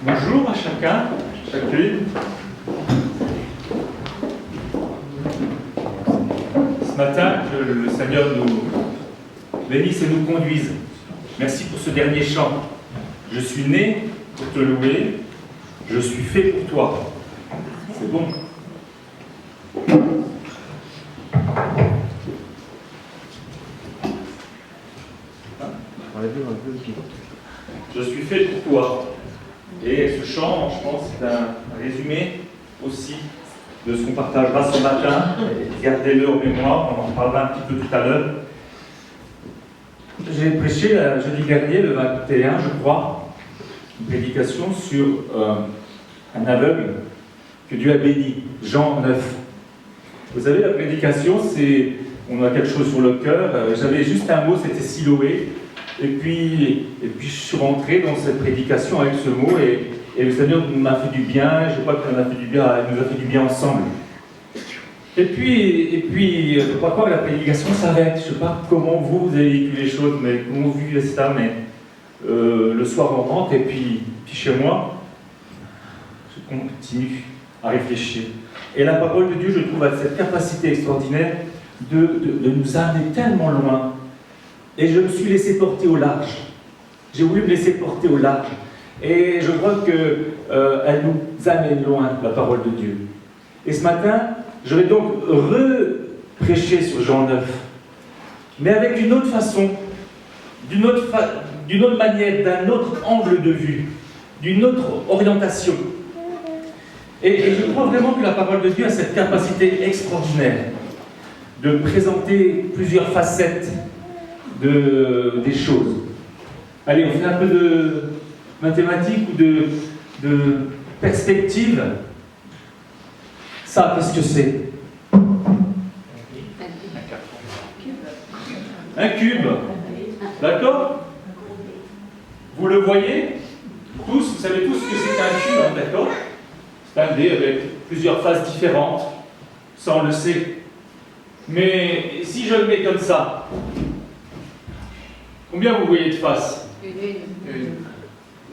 Bonjour à chacun, chacune. Ce matin, que le Seigneur nous bénisse et nous conduise. Merci pour ce dernier chant. Je suis né pour te louer, je suis fait pour toi. C'est bon. Je suis fait pour toi. Et ce chant, je pense, c'est un résumé aussi de ce qu'on partagera ce matin. Gardez-le en mémoire, on en parlera un petit peu tout à l'heure. J'ai prêché jeudi dernier, le 21, je crois, une prédication sur un aveugle que Dieu a béni, Jean 9. Vous savez, la prédication, c'est, on a quelque chose sur le cœur. J'avais juste un mot, c'était Siloé. Et puis je suis rentré dans cette prédication avec ce mot, et le Seigneur m'a fait du bien. Je crois qu'il nous a fait du bien ensemble. Et puis je ne crois pas que la prédication s'arrête. Je ne sais pas comment vous avez vécu les choses, mais comment vous vivez ça, mais le soir on rentre, et puis chez moi, je continue à réfléchir. Et la parole de Dieu, je trouve, a cette capacité extraordinaire de nous amener tellement loin. Et je me suis laissé porter au large. J'ai voulu me laisser porter au large. Et je crois qu'elle nous amène loin, la parole de Dieu. Et ce matin, je vais donc re-prêcher sur Jean 9. Mais avec une autre façon, d'une autre manière, d'un autre angle de vue, d'une autre orientation. Et je crois vraiment que la parole de Dieu a cette capacité extraordinaire de présenter plusieurs facettes des choses. Allez, on fait un peu de mathématiques ou de perspective. Ça, qu'est-ce que c'est? Un cube. D'accord? Vous le voyez? Tous, vous savez tous ce que c'est un cube, hein, d'accord? C'est un dé avec plusieurs faces différentes. Ça, on le sait. Mais si je le mets comme ça, combien vous voyez de faces? Une.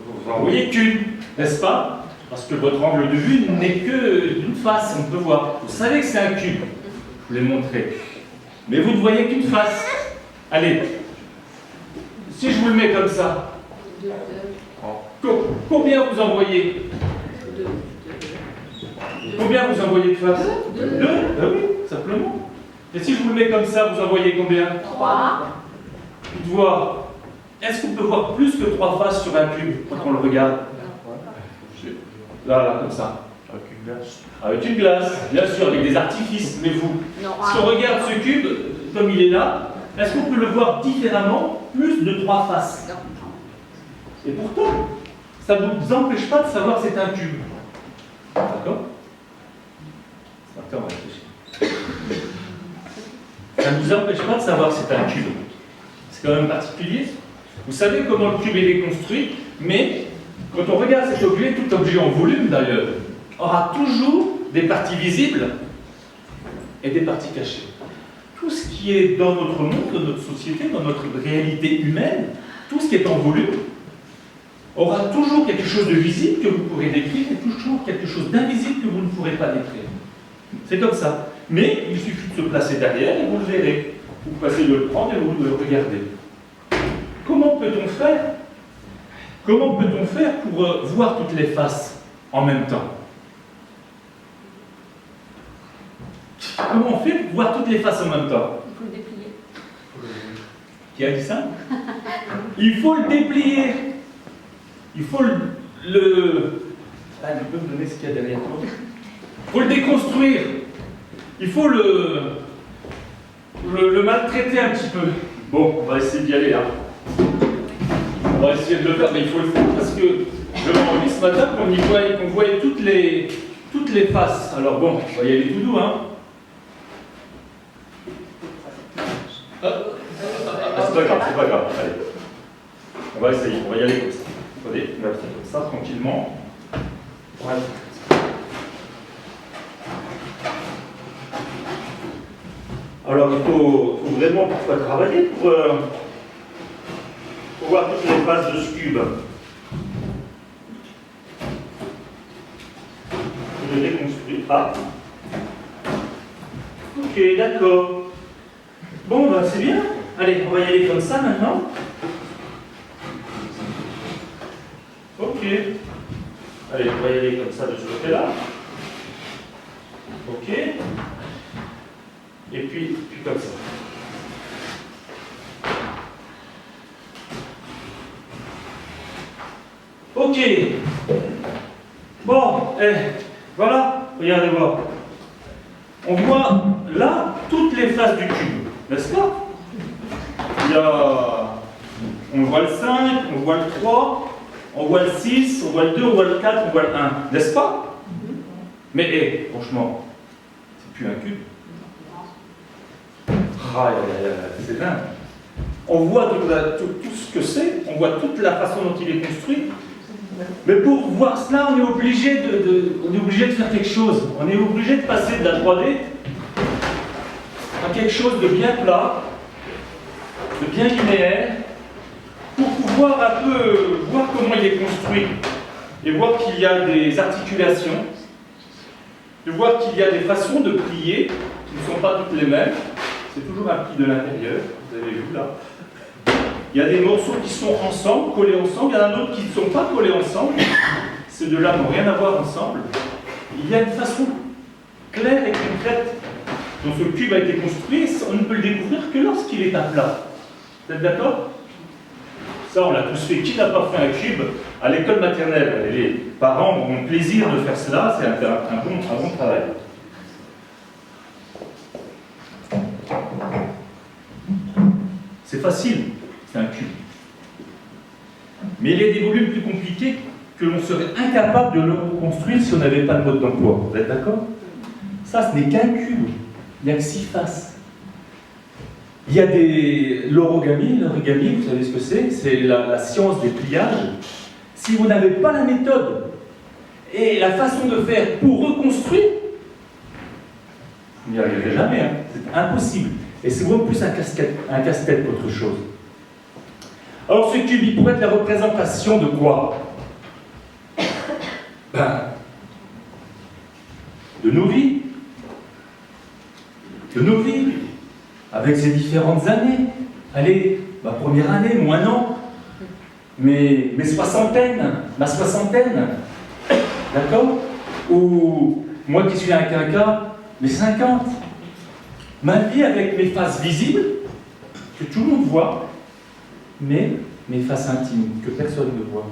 Vous en voyez qu'une, n'est-ce pas? Parce que votre angle de vue n'est que d'une face, on peut voir. Vous savez que c'est un cube. Je vous l'ai montré. Mais vous ne voyez qu'une face. Allez. Si je vous le mets comme ça, combien vous en voyez? Combien vous en voyez de faces? Deux. Ah oui, simplement. Et si je vous le mets comme ça, vous en voyez combien? 3. Dites-voir, est-ce qu'on peut voir plus que 3 faces sur un cube quand on le regarde? Là, comme ça. Avec une glace. Avec une glace, bien sûr, avec des artifices. Mais vous, si on regarde ce cube, comme il est là, est-ce qu'on peut le voir différemment, plus de 3 faces? Et pourtant, ça ne nous empêche pas de savoir que c'est un cube. D'accord? Attends, on va réfléchir. Ça ne nous empêche pas de savoir que c'est un cube. C'est quand même particulier. Vous savez comment le cube est construit, mais quand on regarde cet objet, tout objet en volume d'ailleurs, aura toujours des parties visibles et des parties cachées. Tout ce qui est dans notre monde, dans notre société, dans notre réalité humaine, tout ce qui est en volume, aura toujours quelque chose de visible que vous pourrez décrire et toujours quelque chose d'invisible que vous ne pourrez pas décrire. C'est comme ça. Mais il suffit de se placer derrière et vous le verrez. Vous passez de le prendre et vous le regardez. Comment peut-on faire? Comment peut-on faire pour voir toutes les faces en même temps? Comment on fait pour voir toutes les faces en même temps? Il faut le déplier. Qui a dit ça? Il faut le déplier. Il faut le... Ah, tu peux me donner ce qu'il y a derrière toi? Il faut le déconstruire. Il faut le maltraiter un petit peu. Bon, on va essayer d'y aller là. On va essayer de le faire, mais il faut le faire parce que je m'en envie ce matin qu'on voyait toutes les faces. Alors bon, on va y aller tout doux, hein. C'est pas grave, allez. On va essayer, on va y aller comme ça. Attendez, on va faire comme ça, tranquillement. Voilà. Alors il faut vraiment parfois travailler pour voir toutes les faces de ce cube. Ah. Ok, d'accord. Bon, bah c'est bien. Allez, on va y aller comme ça maintenant. Ok. Allez, on va y aller comme ça de ce côté-là. Ok. Et puis comme ça. Ok. Bon, voilà, regardez voir. On voit là toutes les faces du cube, n'est-ce pas? On voit le 5, on voit le 3, on voit le 6, on voit le 2, on voit le 4, on voit le 1, n'est-ce pas? Mais franchement, c'est plus un cube. Ah, c'est dingue. On voit tout ce que c'est, on voit toute la façon dont il est construit. Mais pour voir cela, on est obligé de faire quelque chose. On est obligé de passer de la 3D à quelque chose de bien plat, de bien linéaire, pour pouvoir un peu voir comment il est construit et voir qu'il y a des articulations, de voir qu'il y a des façons de plier qui ne sont pas toutes les mêmes. C'est toujours un pli de l'intérieur, vous avez vu là. Il y a des morceaux qui sont ensemble, collés ensemble, il y en a d'autres qui ne sont pas collés ensemble. Ces deux-là n'ont rien à voir ensemble. Il y a une façon claire et concrète dont ce cube a été construit, on ne peut le découvrir que lorsqu'il est à plat. Vous êtes d'accord? Ça, on l'a tous fait. Qui n'a pas fait un cube à l'école maternelle? Les parents ont le plaisir de faire cela, c'est un bon travail. C'est facile, c'est un cube. Mais il y a des volumes plus compliqués que l'on serait incapable de le reconstruire si on n'avait pas de mode d'emploi. Vous êtes d'accord? Ça, ce n'est qu'un cube. Il n'y a que 6 faces. Il y a l'origami, vous savez ce que c'est? C'est la science des pliages. Si vous n'avez pas la méthode et la façon de faire pour reconstruire, vous n'y arriverez jamais. Hein. C'est impossible. Et c'est vraiment plus un casse-tête qu'autre chose. Alors ce cube, il pourrait être la représentation de quoi? De nos vies. De nos vies. Avec ces différentes années. Allez, ma première année, moi non. Mes soixantaines, ma soixantaine. D'accord? Ou moi qui suis un quinquas, mes 50. Ma vie avec mes faces visibles, que tout le monde voit, mais mes faces intimes, que personne ne voit.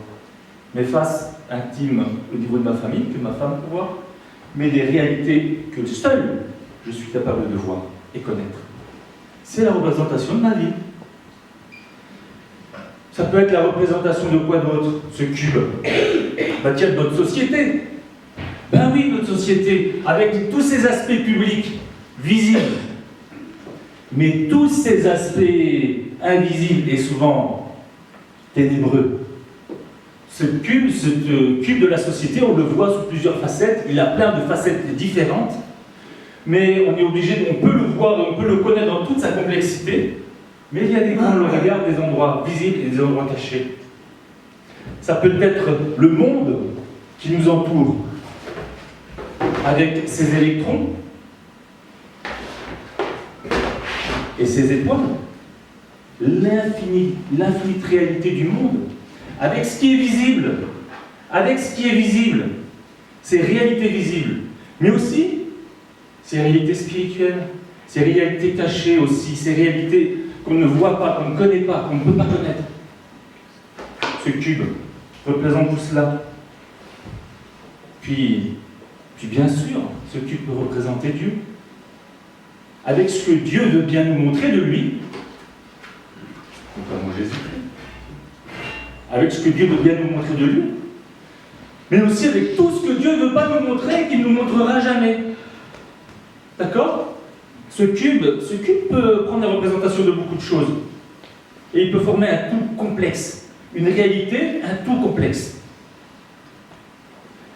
Mes faces intimes au niveau de ma famille, que ma femme peut voir, mais des réalités que seul je suis capable de voir et connaître. C'est la représentation de ma vie. Ça peut être la représentation de quoi d'autre, ce cube? Tiens, de notre société. Ben oui, notre société, avec tous ces aspects publics, visibles, mais tous ces aspects invisibles et souvent ténébreux. Ce cube de la société, on le voit sous plusieurs facettes, il a plein de facettes différentes, mais on est obligé, on peut le voir, on peut le connaître dans toute sa complexité, mais il y a des quand on le regarde, des endroits visibles et des endroits cachés. Ça peut être le monde qui nous entoure, avec ses électrons, et ces étoiles, l'infinite réalité du monde, avec ce qui est visible, ces réalités visibles, mais aussi ces réalités spirituelles, ces réalités cachées aussi, ces réalités qu'on ne voit pas, qu'on ne connaît pas, qu'on ne peut pas connaître. Ce cube représente tout cela. Puis bien sûr, ce cube peut représenter Dieu. Avec ce que Dieu veut bien nous montrer de lui, notamment Jésus-Christ, avec ce que Dieu veut bien nous montrer de lui, mais aussi avec tout ce que Dieu ne veut pas nous montrer et qu'il ne nous montrera jamais. D'accord? Ce cube peut prendre la représentation de beaucoup de choses. Et il peut former un tout complexe. Une réalité, un tout complexe.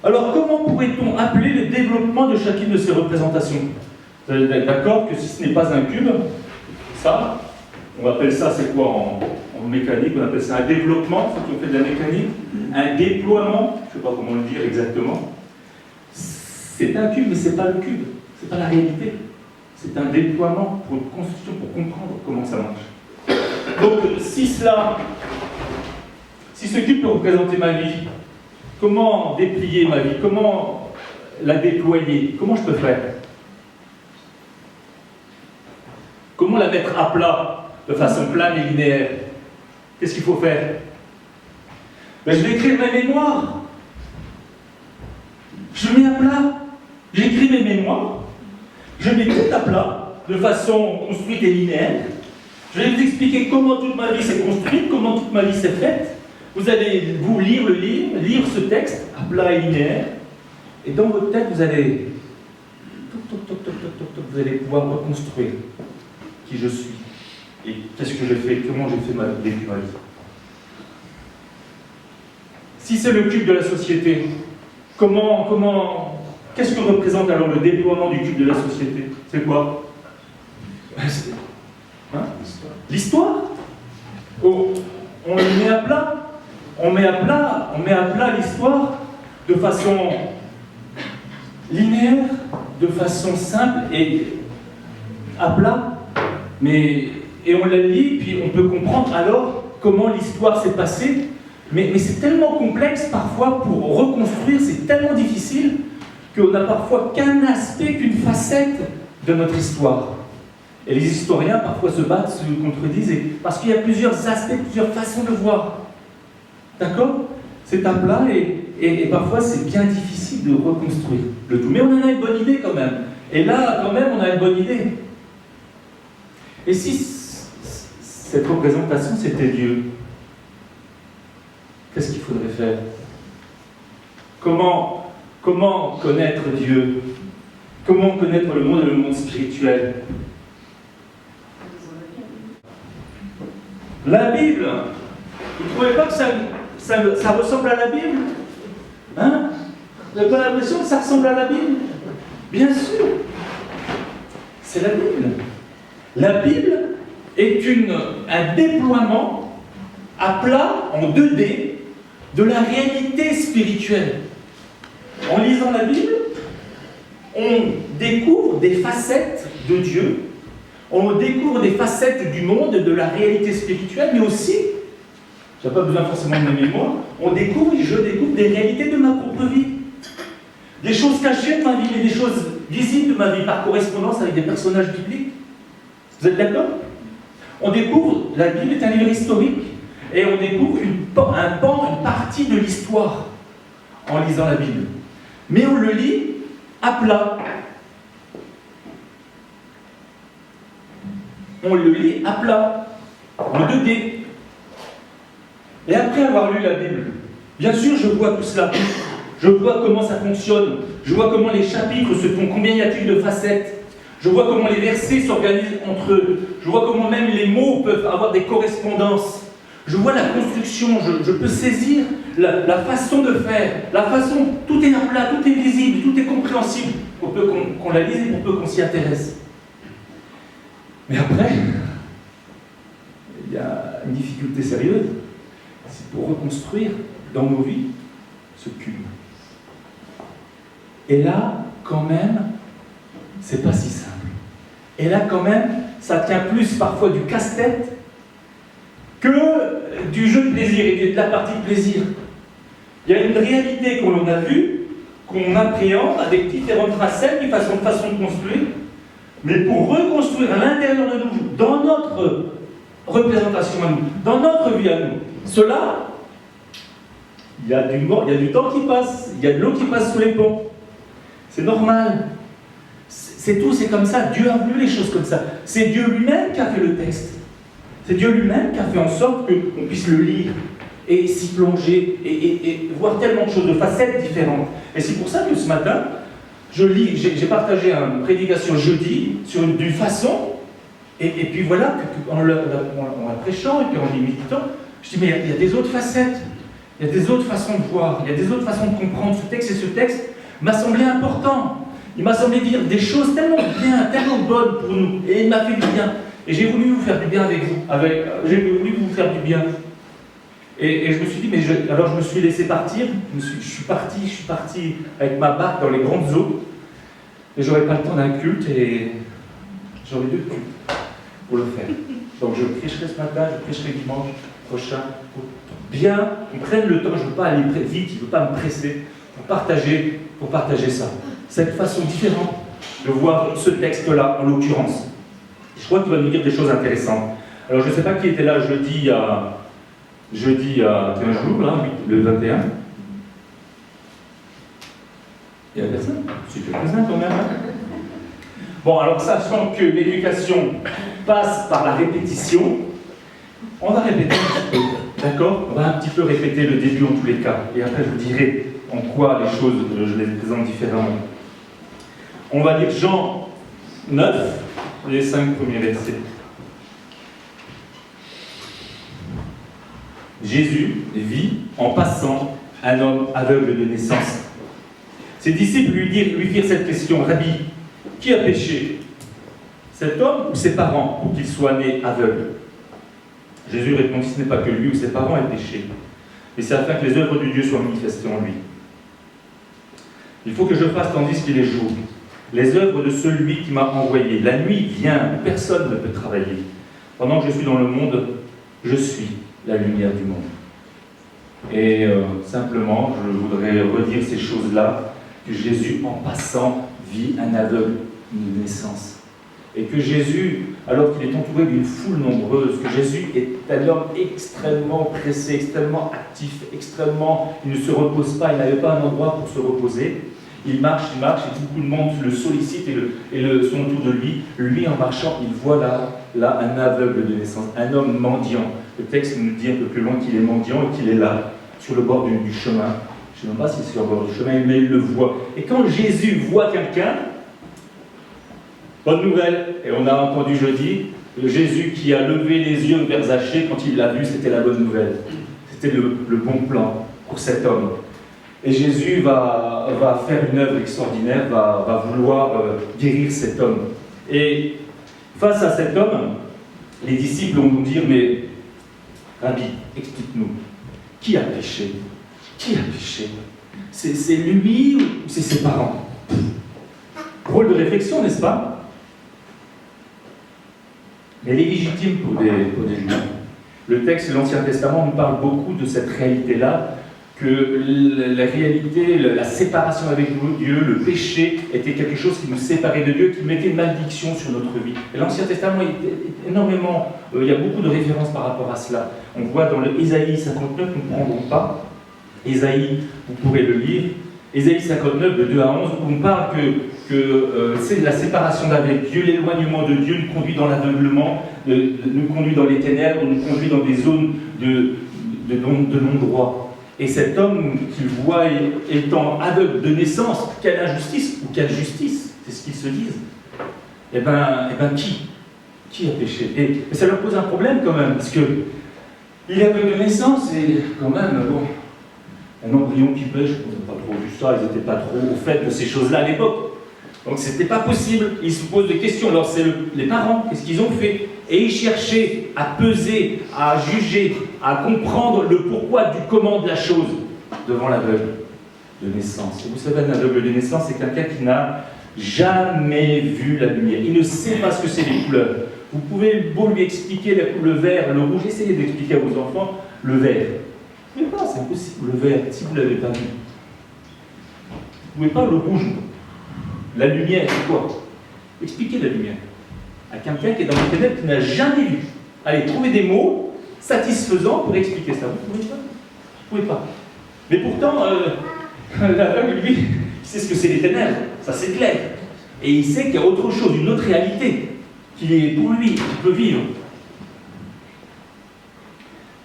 Alors, comment pourrait-on appeler le développement de chacune de ces représentations? Vous êtes d'accord que si ce n'est pas un cube, ça, on appelle ça, c'est quoi en mécanique? On appelle ça un développement, ceux qui ont fait de la mécanique, un déploiement, je ne sais pas comment le dire exactement. c'est un cube, mais ce n'est pas le cube, ce n'est pas la réalité. C'est un déploiement pour une construction, pour comprendre comment ça marche. Donc, si ce cube peut représenter ma vie, comment déplier ma vie? Comment la déployer? Comment je peux faire? Comment la mettre à plat, de façon plane et linéaire? Qu'est-ce qu'il faut faire? Ben, je vais écrire mes mémoires. Je mets à plat. J'écris mes mémoires. Je mets tout à plat, de façon construite et linéaire. Je vais vous expliquer comment toute ma vie s'est construite, comment toute ma vie s'est faite. Vous allez vous lire le livre, lire ce texte à plat et linéaire. Et dans votre tête, vous allez... vous allez pouvoir reconstruire qui je suis. Et qu'est-ce que j'ai fait, comment j'ai fait vécu ma vie. Si c'est le cube de la société, qu'est-ce que représente alors le déploiement du cube de la société? C'est quoi? Hein? L'histoire. Oh, on le met à plat. On met à plat l'histoire de façon linéaire, de façon simple et à plat. Et on la lit, puis on peut comprendre alors comment l'histoire s'est passée. Mais c'est tellement complexe parfois pour reconstruire, c'est tellement difficile qu'on n'a parfois qu'un aspect, qu'une facette de notre histoire. Et les historiens parfois se battent, se contredisent, parce qu'il y a plusieurs aspects, plusieurs façons de voir. D'accord? C'est à plat et parfois c'est bien difficile de reconstruire le tout. Mais on en a une bonne idée quand même. Et là, quand même, on a une bonne idée. Et si cette représentation, c'était Dieu, qu'est-ce qu'il faudrait faire? Comment connaître Dieu? Comment connaître le monde et le monde spirituel? La Bible, vous ne trouvez pas que ça ressemble à la Bible? Hein? Vous n'avez pas l'impression que ça ressemble à la Bible? Bien sûr, c'est la Bible. La Bible est un déploiement à plat, en 2D, de la réalité spirituelle. En lisant la Bible, on découvre des facettes de Dieu, on découvre des facettes du monde, de la réalité spirituelle, mais aussi, je n'ai pas besoin forcément de mes mémoires, je découvre des réalités de ma propre vie. Des choses cachées de ma vie, mais des choses visibles de ma vie, par correspondance avec des personnages bibliques. Vous êtes d'accord? On découvre, la Bible est un livre historique, et on découvre une partie de l'histoire en lisant la Bible. Mais on le lit à plat. On le lit à plat, en 2D. Et après avoir lu la Bible, bien sûr, je vois tout cela. Je vois comment ça fonctionne. Je vois comment les chapitres se font, combien y a-t-il de facettes. Je vois comment les versets s'organisent entre eux. Je vois comment même les mots peuvent avoir des correspondances. Je vois la construction, je peux saisir la façon de faire, la façon, tout est à plat, tout est visible, tout est compréhensible, pour peu qu'on la lise et pour peu qu'on s'y intéresse. Mais après, il y a une difficulté sérieuse, c'est pour reconstruire dans nos vies ce cube. Et là, quand même, c'est pas si simple. Et là, quand même, ça tient plus parfois du casse-tête que du jeu de plaisir et de la partie de plaisir. Il y a une réalité qu'on a vue, qu'on appréhende avec différentes facettes, différentes façons de construire, mais pour reconstruire à l'intérieur de nous, dans notre représentation à nous, dans notre vie à nous, cela, il y a du temps qui passe, il y a de l'eau qui passe sous les ponts. C'est normal. C'est tout, c'est comme ça. Dieu a voulu les choses comme ça. C'est Dieu lui-même qui a fait le texte. C'est Dieu lui-même qui a fait en sorte qu'on puisse le lire et s'y plonger et voir tellement de choses, de facettes différentes. Et c'est pour ça que ce matin, j'ai partagé une prédication jeudi d'une façon, et puis voilà, en la prêchant et puis en y méditant, je dis, mais il y a des autres facettes, il y a des autres façons de voir, il y a des autres façons de comprendre ce texte, et ce texte m'a semblé important. Il m'a semblé dire des choses tellement bien, tellement bonnes pour nous, et il m'a fait du bien. Et j'ai voulu vous faire du bien avec vous, j'ai voulu vous faire du bien. Et je me suis dit, alors je me suis laissé partir, je suis parti avec ma barque dans les grandes eaux, et j'aurais pas le temps d'un culte, et j'aurais 2 cultes pour le faire. Donc je prêcherai ce matin, je prêcherai dimanche prochain, pour bien qu'on prenne le temps, je ne veux pas aller vite, je ne veux pas me presser, pour partager ça. Cette façon différente de voir ce texte-là, en l'occurrence. Je crois qu'il va nous dire des choses intéressantes. Alors je ne sais pas qui était là jeudi il y a 15 jours, là, le 21. Il n'y a personne? C'est quelques-uns quand même. Hein. Bon, alors sachant que l'éducation passe par la répétition, on va répéter un petit peu, d'accord? On va un petit peu répéter le début en tous les cas, et après je vous dirai en quoi les choses, je les présente différemment. On va lire Jean 9, les 5 premiers versets. Jésus vit en passant un homme aveugle de naissance. Ses disciples lui firent cette question: Rabbi, qui a péché, cet homme ou ses parents, pour qu'il soit né aveugle? Jésus répondit: ce n'est pas que lui ou ses parents aient péché, mais c'est afin que les œuvres de Dieu soient manifestées en lui. Il faut que je fasse tandis qu'il est jour les œuvres de celui qui m'a envoyé. La nuit vient où personne ne peut travailler. Pendant que je suis dans le monde, je suis la lumière du monde. Et simplement, je voudrais redire ces choses-là, que Jésus, en passant, vit un aveugle de naissance. Et que Jésus, alors qu'il est entouré d'une foule nombreuse, que Jésus est un homme extrêmement pressé, extrêmement actif, il ne se repose pas, il n'avait pas un endroit pour se reposer. Il marche, et beaucoup de monde le sollicite et sont autour de lui. Lui, en marchant, il voit là un aveugle de naissance, un homme mendiant. Le texte nous dit un peu plus loin qu'il est mendiant et qu'il est là, sur le bord du chemin. Je ne sais même pas si c'est sur le bord du chemin, mais il le voit. Et quand Jésus voit quelqu'un, bonne nouvelle, et on a entendu jeudi, Jésus qui a levé les yeux vers Zachée, quand il l'a vu, c'était la bonne nouvelle. C'était le bon plan pour cet homme. Et Jésus va faire une œuvre extraordinaire, va vouloir guérir cet homme. Et face à cet homme, les disciples vont nous dire: mais Rabbi, explique-nous, qui a péché? Qui a péché? C'est lui ou c'est ses parents? Rôle de réflexion, n'est-ce pas? Mais elle est légitime pour des juifs. Le texte de l'Ancien Testament nous parle beaucoup de cette réalité-là, que la réalité, la séparation avec Dieu, le péché, était quelque chose qui nous séparait de Dieu, qui mettait une malédiction sur notre vie. Et l'Ancien Testament est énormément, il y a beaucoup de références par rapport à cela. On voit dans le Ésaïe 59, nous ne prendrons pas. Ésaïe, vous pourrez le lire. Ésaïe 59, de 2 à 11, où on parle que c'est la séparation d'avec Dieu, l'éloignement de Dieu nous conduit dans l'aveuglement, nous conduit dans les ténèbres, nous conduit dans des zones de non-droit. Et cet homme qu'il voit étant aveugle de naissance, quelle injustice ou quelle justice, c'est ce qu'ils se disent. Eh bien, qui a péché? Et ça leur pose un problème quand même, parce que il est aveugle de naissance, et quand même, bon, un embryon qui pêche, on n'a pas trop vu ça, ils n'étaient pas trop au fait de ces choses-là à l'époque. Donc c'était pas possible, ils se posent des questions. Alors c'est les parents, qu'est-ce qu'ils ont fait? Et ils cherchaient à peser, à juger, à comprendre le pourquoi du comment de la chose devant l'aveugle de naissance. Et vous savez, un aveugle de naissance, c'est quelqu'un qui n'a jamais vu la lumière. Il ne sait pas ce que c'est les couleurs. Vous pouvez beau lui expliquer le vert, le rouge, essayez d'expliquer à vos enfants le vert. Vous ne pouvez pas, c'est impossible, le vert, si vous ne l'avez pas vu. Vous ne pouvez pas le rouge. La lumière, c'est quoi? Expliquez la lumière à quelqu'un qui est dans les ténèbres, qui n'a jamais vu. Allez, trouvez des mots satisfaisants pour expliquer ça. Vous ne pouvez pas. Vous ne pouvez pas. Mais pourtant, l'aveugle, lui, il sait ce que c'est les ténèbres. Ça, c'est clair. Et il sait qu'il y a autre chose, une autre réalité, qui est pour lui, qu'il peut vivre.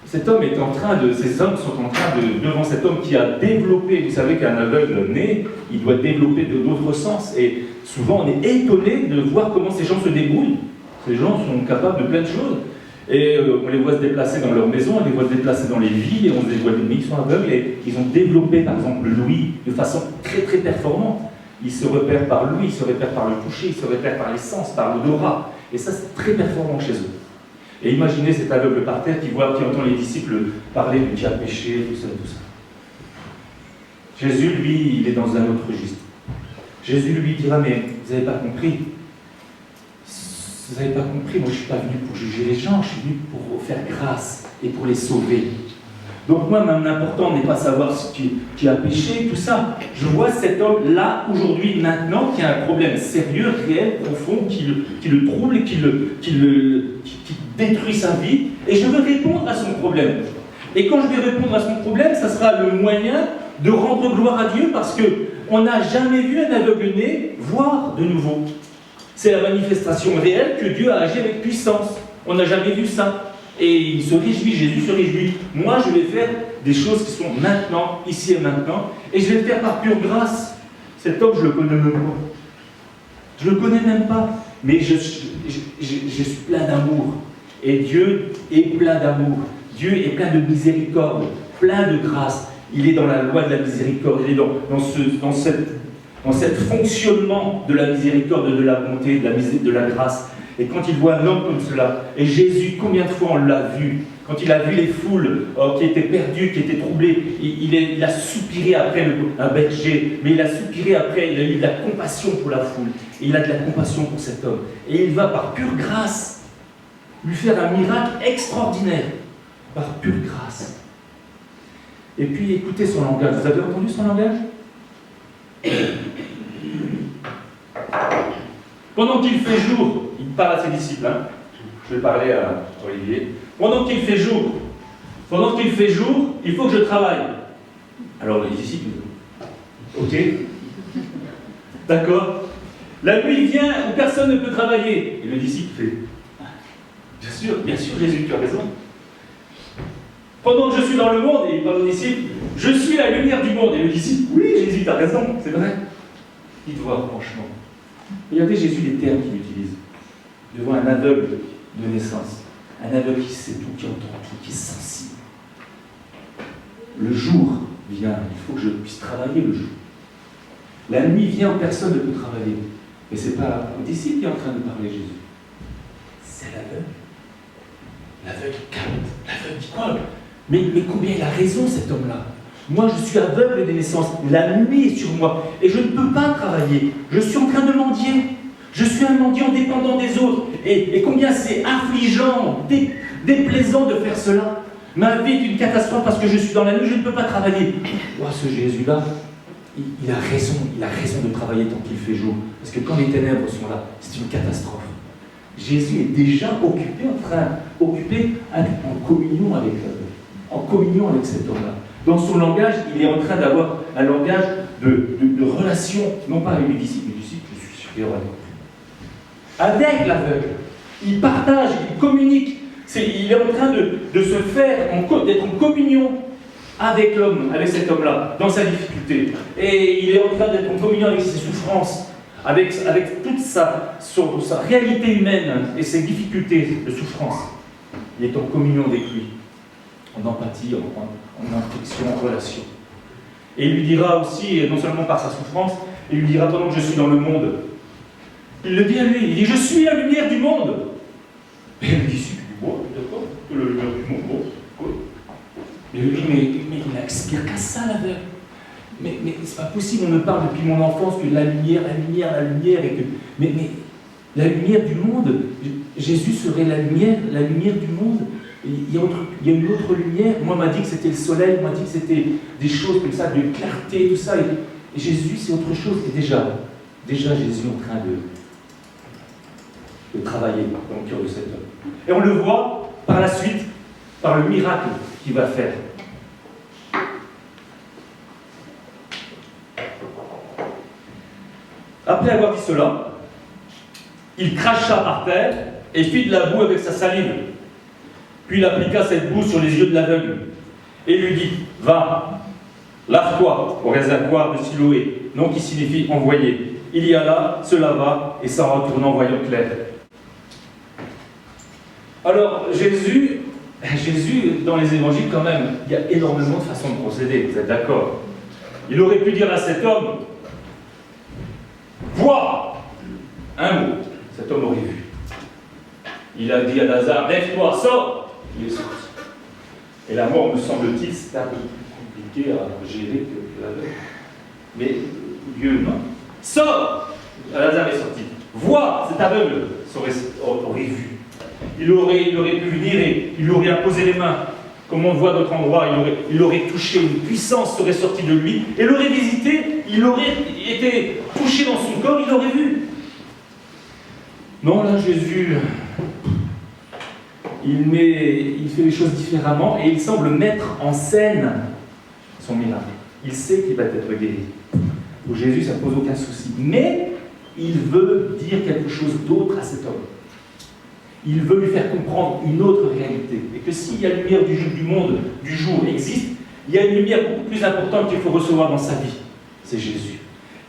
Cet homme est en train de, ces hommes sont en train de, devant cet homme qui a développé, vous savez qu'un aveugle né, il doit développer d'autres sens, et souvent on est étonné de voir comment ces gens se débrouillent. Ces gens sont capables de plein de choses, et on les voit se déplacer dans leur maison, on les voit se déplacer dans les villes, et on les voit, mais ils sont aveugles, et ils ont développé par exemple l'ouïe de façon très très performante. Ils se repèrent par l'ouïe, ils se repèrent par le toucher, ils se repèrent par les sens, par l'odorat, et ça c'est très performant chez eux. Et imaginez cet aveugle par terre qui entend les disciples parler de qui a péché, tout ça, tout ça. Jésus, lui, il est dans un autre registre. Jésus lui dira, mais vous n'avez pas compris. Vous n'avez pas compris, moi je ne suis pas venu pour juger les gens, je suis venu pour faire grâce et pour les sauver. Donc moi, mon important n'est pas savoir qui a péché, tout ça. Je vois cet homme là, aujourd'hui, maintenant, qui a un problème sérieux, réel, profond, qui le trouble, qui détruit sa vie, et je veux répondre à son problème. Et quand je vais répondre à son problème, ça sera le moyen de rendre gloire à Dieu, parce qu'on n'a jamais vu un aveugle-né voir de nouveau. C'est la manifestation réelle que Dieu a agi avec puissance. On n'a jamais vu ça. Et il se réjouit, Jésus se réjouit. Moi, je vais faire des choses qui sont maintenant, ici et maintenant, et je vais le faire par pure grâce. Cet homme, je ne le connais même pas. Je ne le connais même pas. Mais je suis plein d'amour. Et Dieu est plein d'amour. Dieu est plein de miséricorde, plein de grâce. Il est dans la loi de la miséricorde. Il est dans cet fonctionnement de la miséricorde, de la bonté, de la grâce. Et quand il voit un homme comme cela, et Jésus, combien de fois on l'a vu, quand il a vu les foules qui étaient perdues, qui étaient troublées, il a soupiré après un berger, mais il a soupiré après, il a eu de la compassion pour la foule, et il a de la compassion pour cet homme. Et il va par pure grâce lui faire un miracle extraordinaire, par pure grâce. Et puis écoutez son langage, vous avez entendu son langage ? Pendant qu'il fait jour, il parle à ses disciples, hein. Je vais parler à Olivier. Pendant qu'il fait jour, il faut que je travaille. Alors les disciples, ok, d'accord. La nuit vient où personne ne peut travailler. Et le disciple fait, bien sûr Jésus, tu as raison. Pendant que je suis dans le monde, et il parle aux disciples, je suis la lumière du monde. Et le disciple, oui Jésus, tu as raison, c'est vrai. Il doit franchement. Regardez Jésus les termes qu'il utilise devant un aveugle de naissance, un aveugle qui sait tout, qui entend tout, qui est sensible. Le jour vient, il faut que je puisse travailler le jour. La nuit vient où personne ne peut travailler. Mais ce n'est pas un disciple qui est en train de parler Jésus. C'est l'aveugle. L'aveugle capte. L'aveugle dit quoi ? Mais combien il a raison cet homme-là ? Moi, je suis aveugle des naissances. La nuit est sur moi. Et je ne peux pas travailler. Je suis en train de mendier. Je suis un mendiant dépendant des autres. Et combien c'est affligeant, déplaisant de faire cela. Ma vie est une catastrophe parce que je suis dans la nuit, je ne peux pas travailler. Oh, ce Jésus-là, il a raison de travailler tant qu'il fait jour. Parce que quand les ténèbres sont là, c'est une catastrophe. Jésus est déjà occupé en communion avec cet homme-là. Dans son langage, il est en train d'avoir un langage de relation, non pas avec les disciples, je suis supérieur à lui. Avec l'aveugle, il partage, il communique. Il est en train de se faire, d'être en communion avec l'homme, avec cet homme-là, dans sa difficulté. Et il est en train d'être en communion avec ses souffrances, avec toute sa réalité humaine et ses difficultés de souffrance. Il est en communion avec lui, en empathie, en affection, en relation. Et il lui dira aussi, et non seulement par sa souffrance, il lui dira pendant que je suis dans le monde, il le dit à lui, il dit « Je suis la lumière du monde ». Et le disciple dit « Bon, d'accord, la lumière du monde, bon, cool ». Et il lui dit « Mais il n'explique qu'à ça, l'aveugle. Mais c'est pas possible, on me parle depuis mon enfance que la lumière, et que... Mais la lumière du monde, Jésus serait la lumière du monde. Il y a une autre lumière. Moi, on m'a dit que c'était le soleil, on m'a dit que c'était des choses comme ça, de clarté, tout ça. Et Jésus, c'est autre chose. Et déjà Jésus est en train de travailler dans le cœur de cet homme. Et on le voit par la suite, par le miracle qu'il va faire. Après avoir dit cela, il cracha par terre et fit de la boue avec sa salive. Puis il appliqua cette boue sur les yeux de l'aveugle et lui dit « Va, lave-toi au réservoir de Siloé, nom qui signifie envoyé. » Il y alla, se lava et s'en retournant voyant clair. Alors Jésus, dans les évangiles quand même, il y a énormément de façons de procéder, vous êtes d'accord ? Il aurait pu dire à cet homme « Vois !» Un mot, cet homme aurait vu. Il a dit à Lazare, lève-toi, sors. Il est sorti. Et la mort, me semble-t-il, c'est un peu plus compliqué à gérer que l'aveugle. Mais Dieu, non. Sors. Lazare est sorti. Vois, cet aveugle aurait vu. Il aurait pu venir et il aurait imposé les mains. Comme on le voit d'autres endroits, il aurait touché, une puissance serait sortie de lui, et l'aurait visité, il aurait été touché dans son corps, il aurait vu. Non, là, Jésus, il fait les choses différemment, et il semble mettre en scène son miracle. Il sait qu'il va être guéri. Pour Jésus, ça ne pose aucun souci. Mais il veut dire quelque chose d'autre à cet homme. Il veut lui faire comprendre une autre réalité. Et que s'il y a la lumière du monde, du jour existe, il y a une lumière beaucoup plus importante qu'il faut recevoir dans sa vie. C'est Jésus.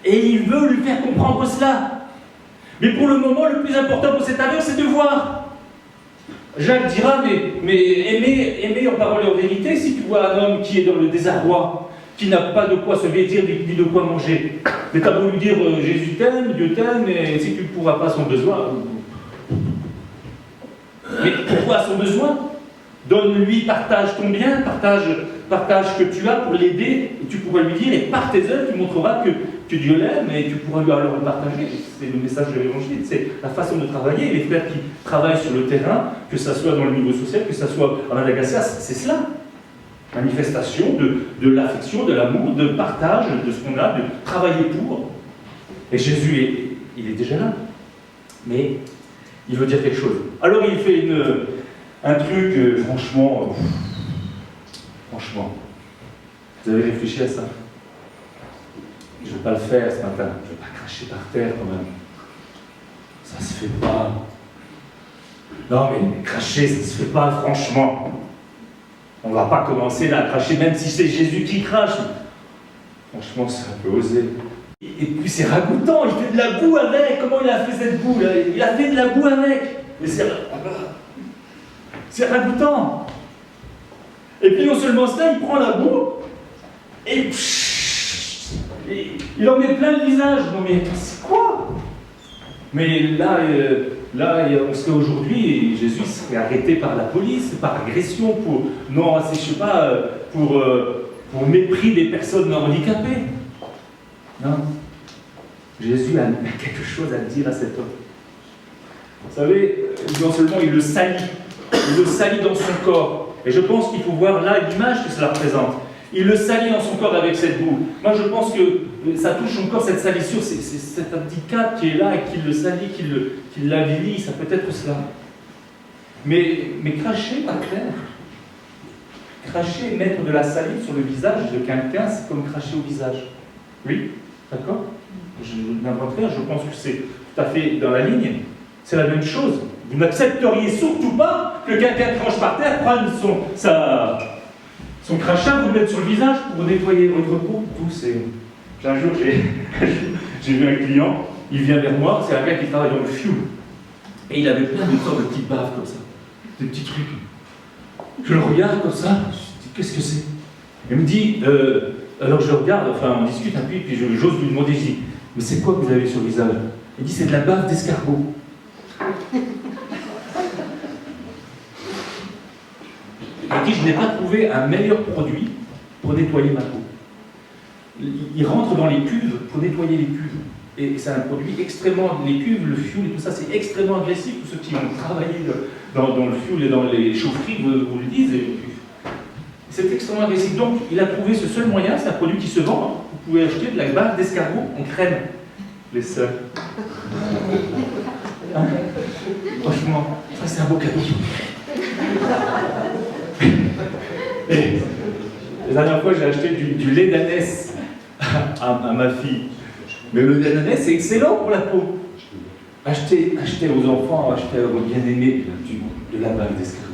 Et il veut lui faire comprendre cela. Mais pour le moment, le plus important pour cet aveugle, c'est de voir. Jacques dira, mais aimez en parole et en vérité, si tu vois un homme qui est dans le désarroi, qui n'a pas de quoi se vêtir, ni de quoi manger. Mais tu as beau lui dire, Jésus t'aime, Dieu t'aime, et si tu ne pourras pas son besoin... Mais pourquoi son besoin? Donne-lui, partage ton bien, partage ce que tu as pour l'aider, et tu pourras lui dire, et par tes œuvres, tu montreras que Dieu l'aime, et tu pourras lui alors le partager. C'est le message de l'Évangile, c'est la façon de travailler. Les frères qui travaillent sur le terrain, que ce soit dans le niveau social, que ce soit à Madagascar, c'est cela. Manifestation de l'affection, de l'amour, de partage de ce qu'on a, de travailler pour. Et Jésus, il est déjà là. Mais il veut dire quelque chose. Alors il fait un truc, franchement, vous avez réfléchi à ça? Je ne vais pas le faire ce matin, je ne vais pas cracher par terre quand même. Ça se fait pas. Non mais cracher, ça se fait pas, franchement. On ne va pas commencer là à cracher, même si c'est Jésus qui crache. Franchement, c'est un peu osé. Et puis c'est ragoûtant, il fait de la boue avec. Comment il a fait cette boue là? Il a fait de la boue avec. Mais c'est ragoûtant. Et puis non seulement ça, il prend la boue et il en met plein le visage. Non mais c'est quoi? Mais là, on serait aujourd'hui, Jésus serait arrêté par la police, par agression, pour mépris des personnes handicapées. Non. Jésus a quelque chose à dire à cet homme. Vous savez, non seulement il le salit dans son corps, et je pense qu'il faut voir là l'image que cela représente. Il le salit dans son corps avec cette boue. Moi je pense que ça touche son corps, cette salissure, c'est cet handicap qui est là et qui le salit, qui l'avilit, ça peut être cela. Mais cracher par terre, cracher, mettre de la salive sur le visage de quelqu'un, c'est comme cracher au visage. Oui, d'accord? Je pense que c'est tout à fait dans la ligne. C'est la même chose. Vous n'accepteriez surtout pas que quelqu'un crache par terre, prenne son crachat, vous le mette sur le visage pour nettoyer votre peau. Un jour, j'ai vu un client, il vient vers moi, c'est un gars qui travaille dans le fuel. Et il avait plein de sortes de petites baves comme ça, des petits trucs. Je le regarde comme ça, je me dis, qu'est-ce que c'est? Il me dit, alors je le regarde, enfin on discute un peu, puis j'ose lui demander, je dis, mais c'est quoi que vous avez sur le visage? Il dit, c'est de la bave d'escargot. Il dit, je n'ai pas trouvé un meilleur produit pour nettoyer ma peau. Il rentre dans les cuves pour nettoyer les cuves. Et c'est un produit extrêmement... Les cuves, le fuel et tout ça, c'est extrêmement agressif. Tous ceux qui ont travaillé dans le fuel et dans les chaufferies vous le disent. C'est extrêmement agressif. Donc, il a trouvé ce seul moyen, c'est un produit qui se vend. Vous pouvez acheter de la bave d'escargot en crème. Les seuls. Hein? Franchement, ça c'est un beau cadeau. Et la dernière fois, j'ai acheté du lait d'ânesse à ma fille. Mais le lait d'ânesse, c'est excellent pour la peau. Achetez aux enfants, achetez à vos bien-aimés de la bave d'escargot.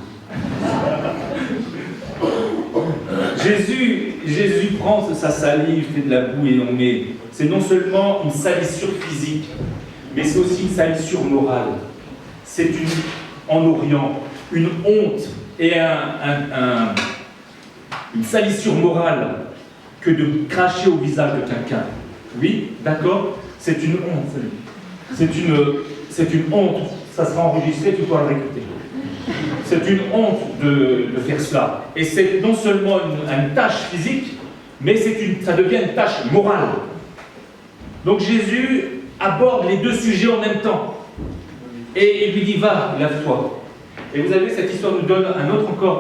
Jésus prend sa salive, fait de la boue et on met. C'est non seulement une salissure physique, mais c'est aussi une salissure morale. C'est en Orient, une honte et une salissure morale que de cracher au visage de quelqu'un. Oui, d'accord? C'est une honte. C'est une honte. ça sera enregistré, tu pourras le réécouter. C'est une honte de faire cela. Et c'est non seulement une tâche physique, mais ça devient une tâche morale. Donc Jésus aborde les deux sujets en même temps. Et il lui dit, va, lave-toi. Et vous avez, cette histoire nous donne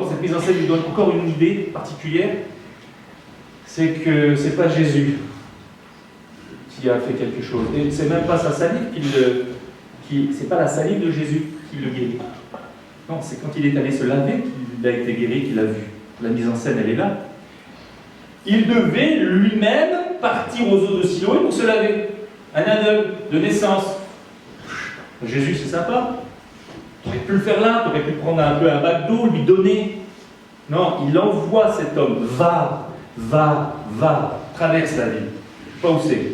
cette mise en scène nous donne encore une idée particulière. C'est que c'est pas Jésus qui a fait quelque chose. Et c'est même pas sa salive c'est pas la salive de Jésus qui le guérit. Non, c'est quand il est allé se laver qu'il a été guéri, qu'il a vu. La mise en scène, elle est là. Il devait lui-même partir aux eaux de Siloé pour se laver. Un aveugle de naissance. Jésus, c'est sympa. Tu aurais pu le faire là, tu aurais pu prendre un peu un bac d'eau, lui donner. Non, il envoie cet homme. Va, traverse la ville. Je ne sais pas où c'est.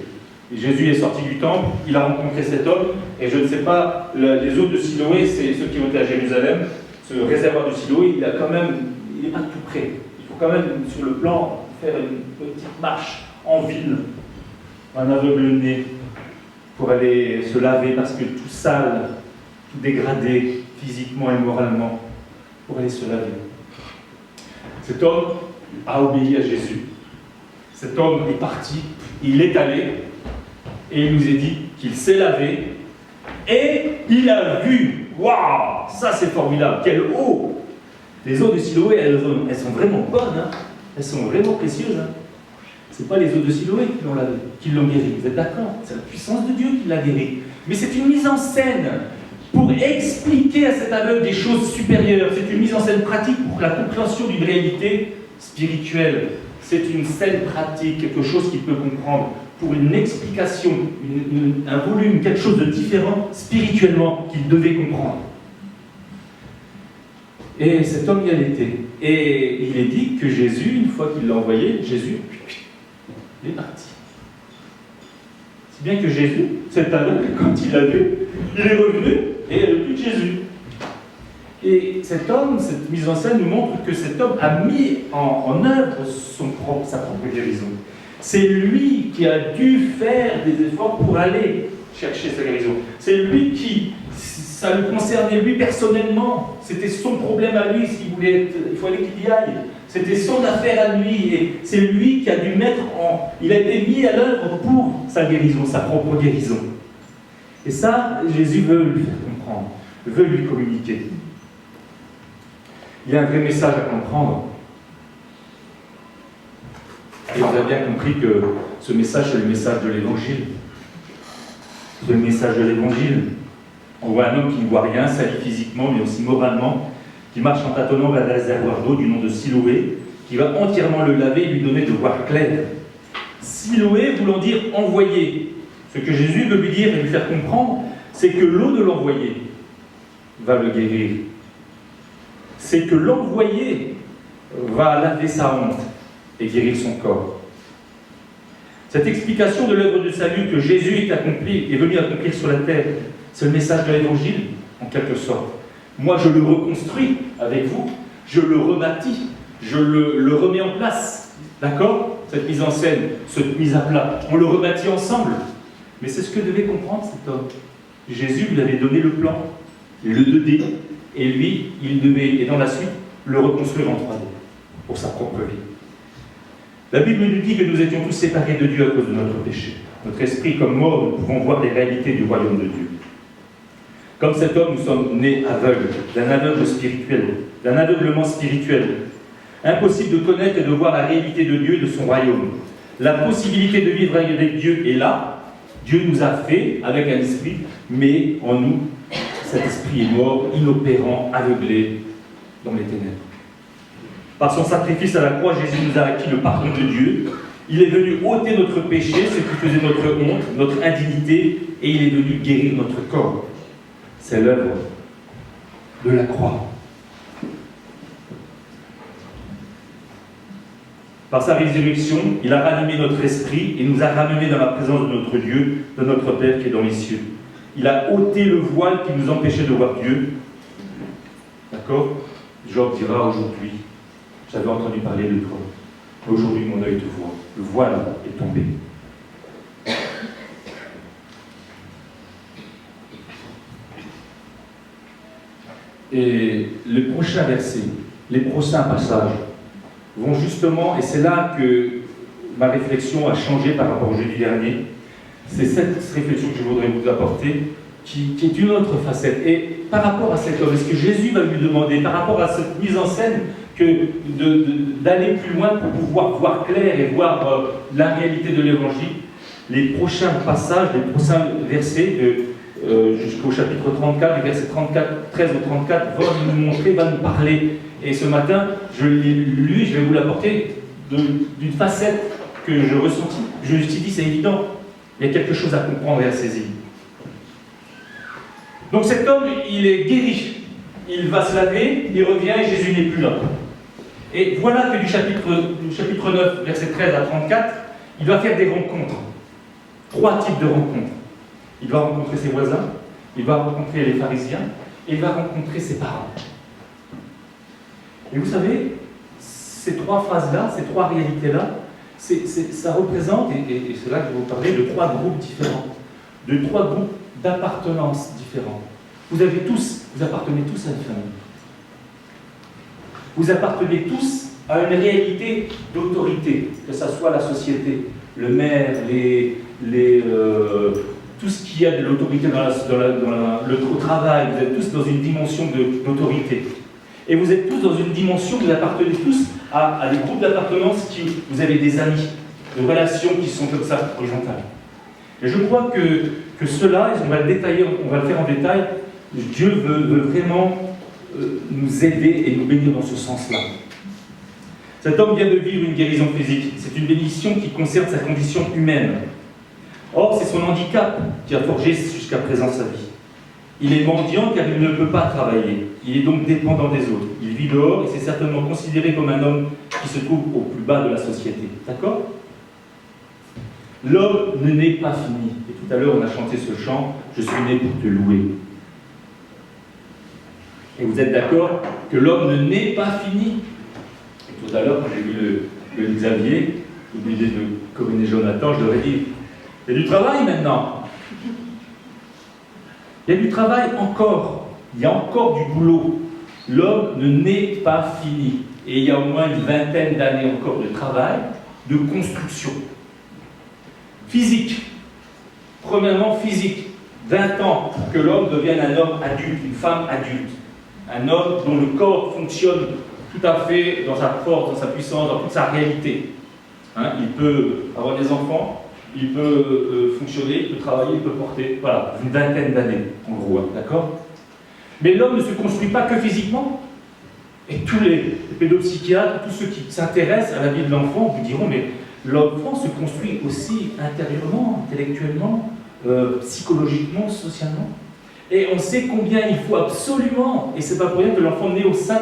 Et Jésus est sorti du temple, il a rencontré cet homme, et je ne sais pas, les eaux de Siloé, c'est ceux qui ont été à Jérusalem, ce réservoir de Siloé, il n'est pas tout près. Il faut quand même, sur le plan, faire une petite marche en ville, un aveugle-né, pour aller se laver, parce que tout sale, tout dégradé, physiquement et moralement, pour aller se laver. Cet homme a obéi à Jésus. Cet homme est parti, il est allé, et il nous est dit qu'il s'est lavé, et il a vu. Waouh, ça c'est formidable, quelle eau! Les eaux de Siloé, elles sont vraiment bonnes, hein. Elles sont vraiment précieuses. Hein. Ce n'est pas les eaux de Siloé qui l'ont guéri, vous êtes d'accord? C'est la puissance de Dieu qui l'a guéri. Mais c'est une mise en scène pour expliquer à cet aveugle des choses supérieures. C'est une mise en scène pratique pour la compréhension d'une réalité spirituelle. C'est une scène pratique, quelque chose qu'il peut comprendre, pour une explication, un volume, quelque chose de différent spirituellement qu'il devait comprendre. Et cet homme y a été. Et il est dit que Jésus, une fois qu'il l'a envoyé, Jésus est parti. Si bien que Jésus, cet aveugle, quand il l'a vu, il est revenu et il n'y avait plus de Jésus. Et cet homme, cette mise en scène nous montre que cet homme a mis en œuvre sa propre guérison. C'est lui qui a dû faire des efforts pour aller chercher sa guérison. C'est lui qui, ça le concernait lui personnellement. C'était son problème à lui, il fallait qu'il y aille. C'était son affaire à lui. Et c'est lui qui a dû il a été mis à l'œuvre pour sa guérison, sa propre guérison. Et ça, Jésus veut lui faire comprendre, veut lui communiquer. Il y a un vrai message à comprendre. Et vous avez bien compris que ce message, c'est le message de l'Évangile. C'est le message de l'Évangile. On voit un homme qui ne voit rien, sali physiquement, mais aussi moralement, qui marche en tâtonnant vers un réservoir d'eau du nom de Siloé, qui va entièrement le laver et lui donner de voir clair. Siloé voulant dire envoyé. Ce que Jésus veut lui dire et lui faire comprendre, c'est que l'eau de l'envoyé va le guérir. C'est que l'envoyé va laver sa honte et guérir son corps. Cette explication de l'œuvre de salut que Jésus est venu accomplir sur la terre, c'est le message de l'Évangile, en quelque sorte. Moi, je le reconstruis avec vous, je le rebâtis, je le remets en place. D'accord? Cette mise en scène, cette mise à plat, on le rebâtit ensemble. Mais c'est ce que devait comprendre cet homme. Jésus lui avait donné le plan, le 2D, et lui, il devait, et dans la suite, le reconstruire en 3D, pour sa propre vie. La Bible nous dit que nous étions tous séparés de Dieu à cause de notre péché. Notre esprit, comme mort, nous pouvons voir les réalités du royaume de Dieu. Comme cet homme, nous sommes nés aveugles, d'un aveugle spirituel, d'un aveuglement spirituel. Impossible de connaître et de voir la réalité de Dieu et de son royaume. La possibilité de vivre avec Dieu est là. Dieu nous a fait avec un esprit, mais en nous, cet esprit est mort, inopérant, aveuglé dans les ténèbres. Par son sacrifice à la croix, Jésus nous a acquis le pardon de Dieu. Il est venu ôter notre péché, ce qui faisait notre honte, notre indignité, et il est venu guérir notre corps. C'est l'œuvre de la croix. Par sa résurrection, il a ranimé notre esprit et nous a ramenés dans la présence de notre Dieu, de notre Père qui est dans les cieux. Il a ôté le voile qui nous empêchait de voir Dieu. D'accord? Job dira aujourd'hui, j'avais entendu parler de toi. Aujourd'hui, mon œil te voit. Le voile est tombé. Et les prochains versets, les prochains passages vont justement, et c'est là que ma réflexion a changé par rapport au jeudi dernier, c'est cette réflexion que je voudrais vous apporter, qui est une autre facette. Et par rapport à cet homme, est-ce que Jésus va lui demander, par rapport à cette mise en scène, d'aller plus loin pour pouvoir voir clair et voir la réalité de l'Évangile? Les prochains passages, les prochains versets, jusqu'au chapitre 34, les versets 13 au 34, vont nous montrer, vont nous parler. Et ce matin, je l'ai lu, je vais vous l'apporter d'une facette que je ressentis. Je me suis dit, c'est évident, il y a quelque chose à comprendre et à saisir. Donc cet homme, il est guéri. Il va se laver, il revient et Jésus n'est plus là. Et voilà que du chapitre 9, versets 13 à 34, il va faire des rencontres. 3 types de rencontres. Il va rencontrer ses voisins, il va rencontrer les pharisiens, et il va rencontrer ses parents. Et vous savez, ces 3 phases-là, ces 3 réalités-là, ça représente, et c'est là que je vais vous parler, de 3 groupes différents, de 3 groupes d'appartenance différents. Vous appartenez tous à une famille. Vous appartenez tous à une réalité d'autorité, que ce soit la société, le maire, tout ce qu'il y a de l'autorité au travail. Vous êtes tous dans une dimension d'autorité. Et vous êtes tous dans une dimension, vous appartenez tous à des groupes d'appartenance vous avez des amis, de relations qui sont comme ça, horizontales. Et je crois que cela, on va le détailler, on va le faire en détail, Dieu veut vraiment nous aider et nous bénir dans ce sens-là. Cet homme vient de vivre une guérison physique. C'est une bénédiction qui concerne sa condition humaine. Or, c'est son handicap qui a forgé jusqu'à présent sa vie. Il est mendiant car il ne peut pas travailler. Il est donc dépendant des autres. Il vit dehors et c'est certainement considéré comme un homme qui se trouve au plus bas de la société. D'accord ? L'homme ne naît pas fini. Et tout à l'heure, on a chanté ce chant « Je suis né pour te louer ». Et vous êtes d'accord que l'homme ne naît pas fini. Et tout à l'heure, quand j'ai vu le Xavier, l'idée de Corinne et Jonathan, je leur ai dit « Il y a du travail maintenant. Il y a du travail encore. Il y a encore du boulot. L'homme ne naît pas fini. Et il y a au moins une vingtaine d'années encore de travail, de construction. Physique. Premièrement, physique. 20 ans pour que l'homme devienne un homme adulte, une femme adulte. Un homme dont le corps fonctionne tout à fait dans sa force, dans sa puissance, dans toute sa réalité. Hein, il peut avoir des enfants, il peut fonctionner, il peut travailler, il peut porter. Voilà, une vingtaine d'années, en gros, hein, d'accord ? Mais l'homme ne se construit pas que physiquement. Et tous les pédopsychiatres, tous ceux qui s'intéressent à la vie de l'enfant vous diront, mais l'enfant se construit aussi intérieurement, intellectuellement, psychologiquement, socialement. Et on sait combien il faut absolument, et c'est pas pour rien que l'enfant naît au sein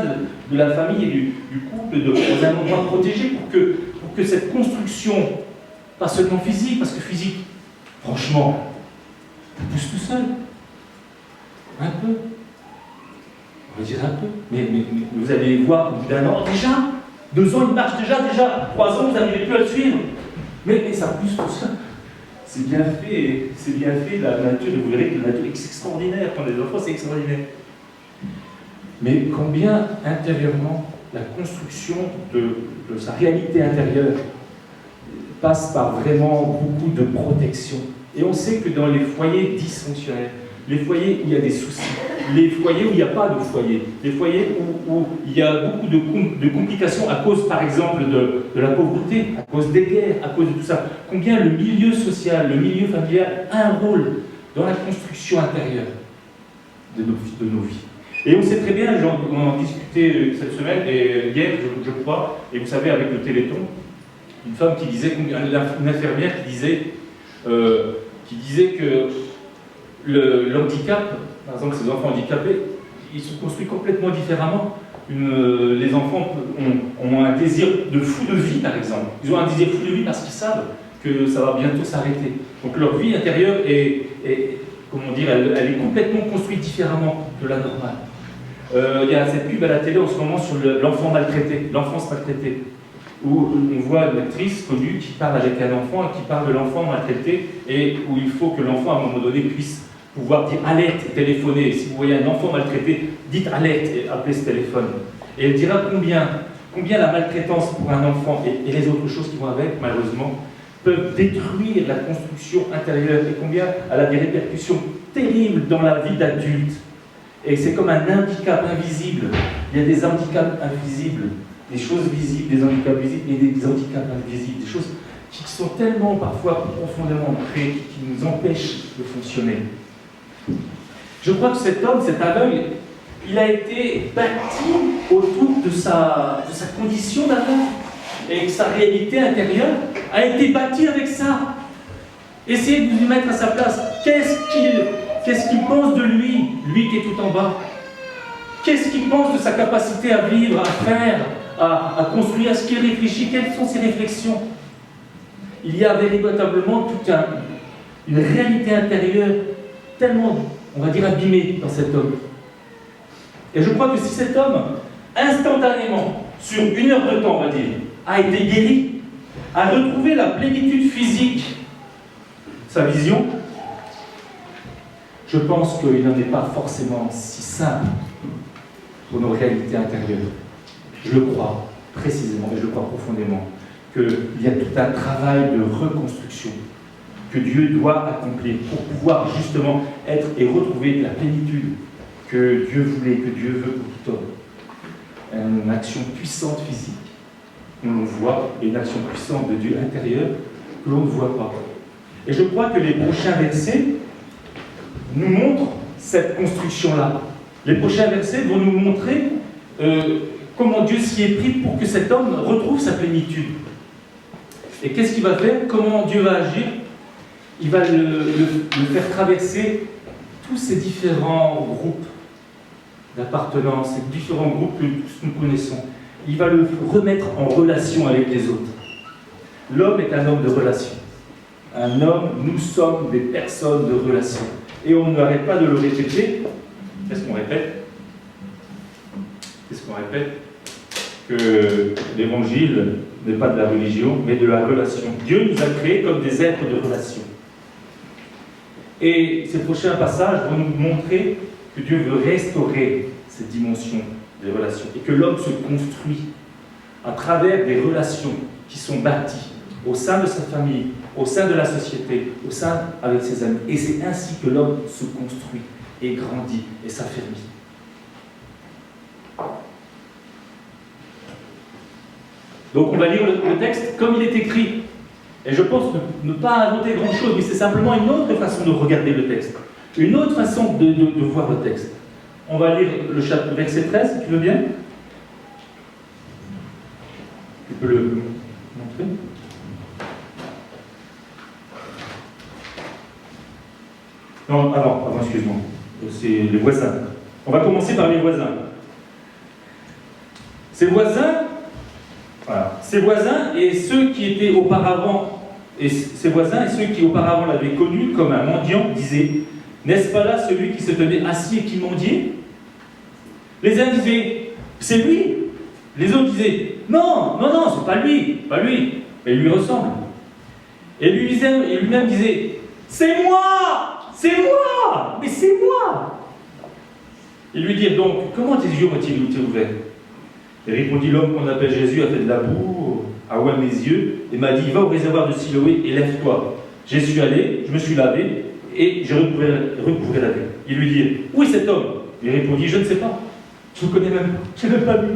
de la famille et du couple, dans un endroit protégé, pour que cette construction, pas seulement physique, parce que physique, franchement, ça pousse tout seul. Un peu. On va dire un peu. Mais vous allez voir au bout d'un an, déjà, 2 ans, il marche déjà, 3 ans, vous n'arrivez plus à le suivre. Mais ça pousse tout seul. C'est bien fait, la nature, et vous verrez que la nature est extraordinaire, quand les enfants, c'est extraordinaire. Mais combien, intérieurement, la construction de sa réalité intérieure passe par vraiment beaucoup de protection. Et on sait que dans les foyers dysfonctionnels, les foyers où il y a des soucis, les foyers où il n'y a pas de foyer, les foyers où il y a beaucoup de complications à cause, par exemple, de la pauvreté, à cause des guerres, à cause de tout ça. Combien le milieu social, le milieu familial a un rôle dans la construction intérieure de nos vies. Et on sait très bien, on en discutait cette semaine, et hier, je crois, et vous savez, avec le Téléthon, une femme qui disait, une infirmière qui disait que l'handicap, par exemple, ces enfants handicapés, ils se construisent complètement différemment. Les enfants ont un désir de fou de vie, par exemple. Ils ont un désir fou de vie parce qu'ils savent que ça va bientôt s'arrêter. Donc leur vie intérieure comment dire, elle est complètement construite différemment de la normale. Il y a cette pub à la télé en ce moment sur l'enfant maltraité, l'enfance maltraitée, où on voit une actrice connue qui parle avec un enfant et qui parle de l'enfant maltraité et où il faut que l'enfant, à un moment donné, puisse pouvoir dire alerte et téléphoner. Si vous voyez un enfant maltraité, dites alerte et appelez ce téléphone. Et elle dira combien la maltraitance pour un enfant et les autres choses qui vont avec, malheureusement, peuvent détruire la construction intérieure et combien elle a des répercussions terribles dans la vie d'adulte. Et c'est comme un handicap invisible. Il y a des handicaps invisibles, des choses visibles, des handicaps visibles et des handicaps invisibles, des choses qui sont tellement parfois profondément ancrées, qui nous empêchent de fonctionner. Je crois que cet homme, cet aveugle, il a été bâti autour de sa condition d'aveugle et que sa réalité intérieure a été bâtie avec ça. Essayez de lui mettre à sa place. Qu'est-ce qu'il pense de lui, lui qui est tout en bas? Qu'est-ce qu'il pense de sa capacité à vivre, à faire, à construire? Ce qu'il réfléchit, quelles sont ses réflexions? Il y a véritablement toute une réalité intérieure tellement, on va dire, abîmée dans cet homme. Et je crois que si cet homme, instantanément, sur 1 heure de temps, on va dire, a été guéri, a retrouvé la plénitude physique, sa vision, je pense qu'il n'en est pas forcément si simple pour nos réalités intérieures. Je le crois précisément et je le crois profondément qu'il y a tout un travail de reconstruction que Dieu doit accomplir pour pouvoir justement être et retrouver la plénitude que Dieu voulait, que Dieu veut pour tout homme. Une action puissante physique, on le voit, et une action puissante de Dieu intérieur que l'on ne voit pas. Et je crois que les prochains versets nous montrent cette construction-là. Les prochains versets vont nous montrer comment Dieu s'y est pris pour que cet homme retrouve sa plénitude. Et qu'est-ce qu'il va faire? Comment Dieu va agir? Il va le faire traverser tous ces différents groupes d'appartenance, ces différents groupes que tous nous connaissons. Il va le remettre en relation avec les autres. L'homme est un homme de relation. Un homme, nous sommes des personnes de relation. Et on n'arrête pas de le répéter. Qu'est-ce qu'on répète? Qu'est-ce qu'on répète? Que l'évangile n'est pas de la religion, mais de la relation. Dieu nous a créés comme des êtres de relation. Et ces prochains passages vont nous montrer que Dieu veut restaurer cette dimension des relations et que l'homme se construit à travers des relations qui sont bâties au sein de sa famille, au sein de la société, au sein avec ses amis. Et c'est ainsi que l'homme se construit et grandit et s'affermit. Donc on va lire le texte comme il est écrit. Et je pense ne pas inventer grand-chose, mais c'est simplement une autre façon de regarder le texte. Une autre façon de voir le texte. On va lire le chapitre verset 13, si tu veux bien. Tu peux le montrer. Non, avant, excuse-moi. C'est les voisins. On va commencer par les voisins. Ces voisins et ceux qui étaient auparavant, l'avaient connu comme un mendiant disaient: n'est-ce pas là celui qui se tenait assis et qui mendiait? Les uns disaient: c'est lui. Les autres disaient: non, c'est pas lui, mais il lui ressemble. Et lui-même disait: c'est moi, mais c'est moi. Ils lui dirent donc: comment tes yeux ont-ils été ouverts? Et répondit l'homme qu'on appelle Jésus, a fait de la boue à oué mes yeux, et m'a dit: va au réservoir de Siloé et lève-toi. J'y suis allé, je me suis lavé, et j'ai recouvré la vue. Il lui dit: où est cet homme? Il répondit: je ne sais pas. Je ne connais même pas, je n'ai même pas vu.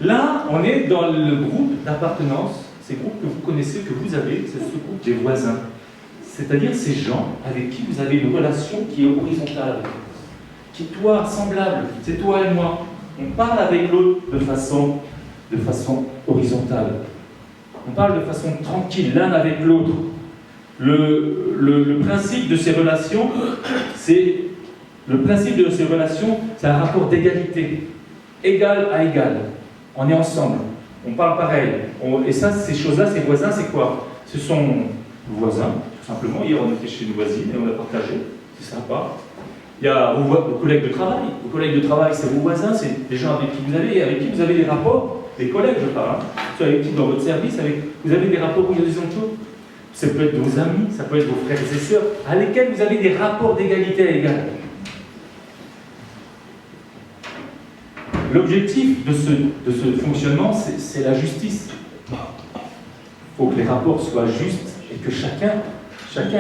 Là, on est dans le groupe d'appartenance, ces groupes que vous connaissez, que vous avez, c'est ce groupe des voisins. C'est-à-dire ces gens avec qui vous avez une relation qui est horizontale, qui est toi semblable, c'est toi et moi. On parle avec l'autre de façon horizontale. On parle de façon tranquille, l'un avec l'autre. Le principe de ces relations, c'est un rapport d'égalité, égal à égal. On est ensemble, on parle pareil. Et ça, ces choses-là, ces voisins, c'est quoi? Ce sont nos voisins, tout simplement. Hier, on était chez une voisine et on a partagé, c'est sympa. Il y a vos collègues de travail. Vos collègues de travail, c'est vos voisins, c'est des gens avec qui vous avez des rapports, les collègues, je parle, ceux avec qui dans votre service, vous avez des rapports horizontaux. ça peut être vos amis, ça peut être vos frères et sœurs, à lesquels vous avez des rapports d'égalité à égal. L'objectif de ce fonctionnement, c'est la justice. Il faut que les rapports soient justes et que chacun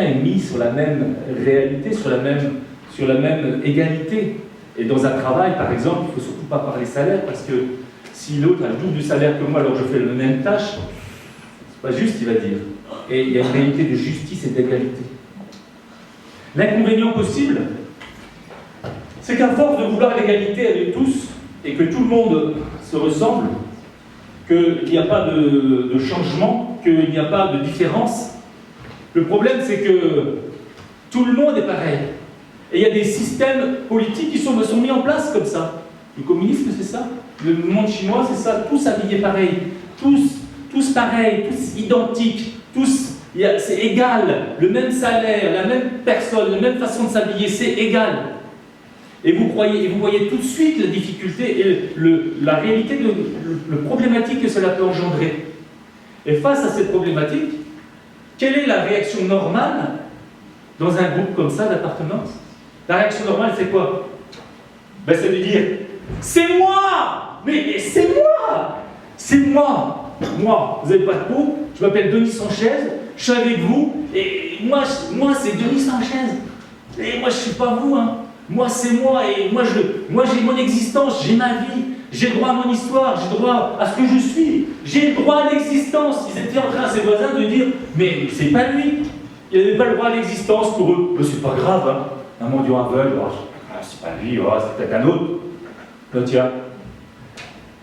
est mis sur la même réalité, sur la même égalité. Et dans un travail, par exemple, il ne faut surtout pas parler salaire, parce que si l'autre a le double du salaire que moi, alors je fais la même tâche, c'est pas juste, il va dire. Et il y a une réalité de justice et d'égalité. L'inconvénient possible, c'est qu'à force de vouloir l'égalité avec tous, et que tout le monde se ressemble, qu'il n'y a pas de changement, qu'il n'y a pas de différence, le problème c'est que tout le monde est pareil. Et il y a des systèmes politiques qui sont mis en place comme ça. Le communisme, c'est ça. Le monde chinois, c'est ça. Tous habillés pareil. Tous pareils, tous identiques. C'est égal. Le même salaire, la même personne, la même façon de s'habiller, c'est égal. Et vous voyez tout de suite la difficulté et la réalité, le problématique que cela peut engendrer. Et face à cette problématique, quelle est la réaction normale dans un groupe comme ça d'appartenance? La réaction normale, c'est quoi? Ben, c'est de dire « C'est moi! Mais c'est moi! C'est moi! Moi, vous n'avez pas de peau, je m'appelle Denis Sanchez, je suis avec vous, et moi c'est Denis Sanchez. Et moi, je ne suis pas vous, hein. Moi, c'est moi, et moi, j'ai mon existence, j'ai ma vie, j'ai le droit à mon histoire, j'ai le droit à ce que je suis, j'ai le droit à l'existence. » Ils étaient en train, ses voisins, de dire « Mais c'est pas lui, il n'avait pas le droit à l'existence pour eux. » C'est pas grave, hein. Un mendiant aveugle, oh, c'est pas lui, oh, c'est peut-être un autre. Là, tiens,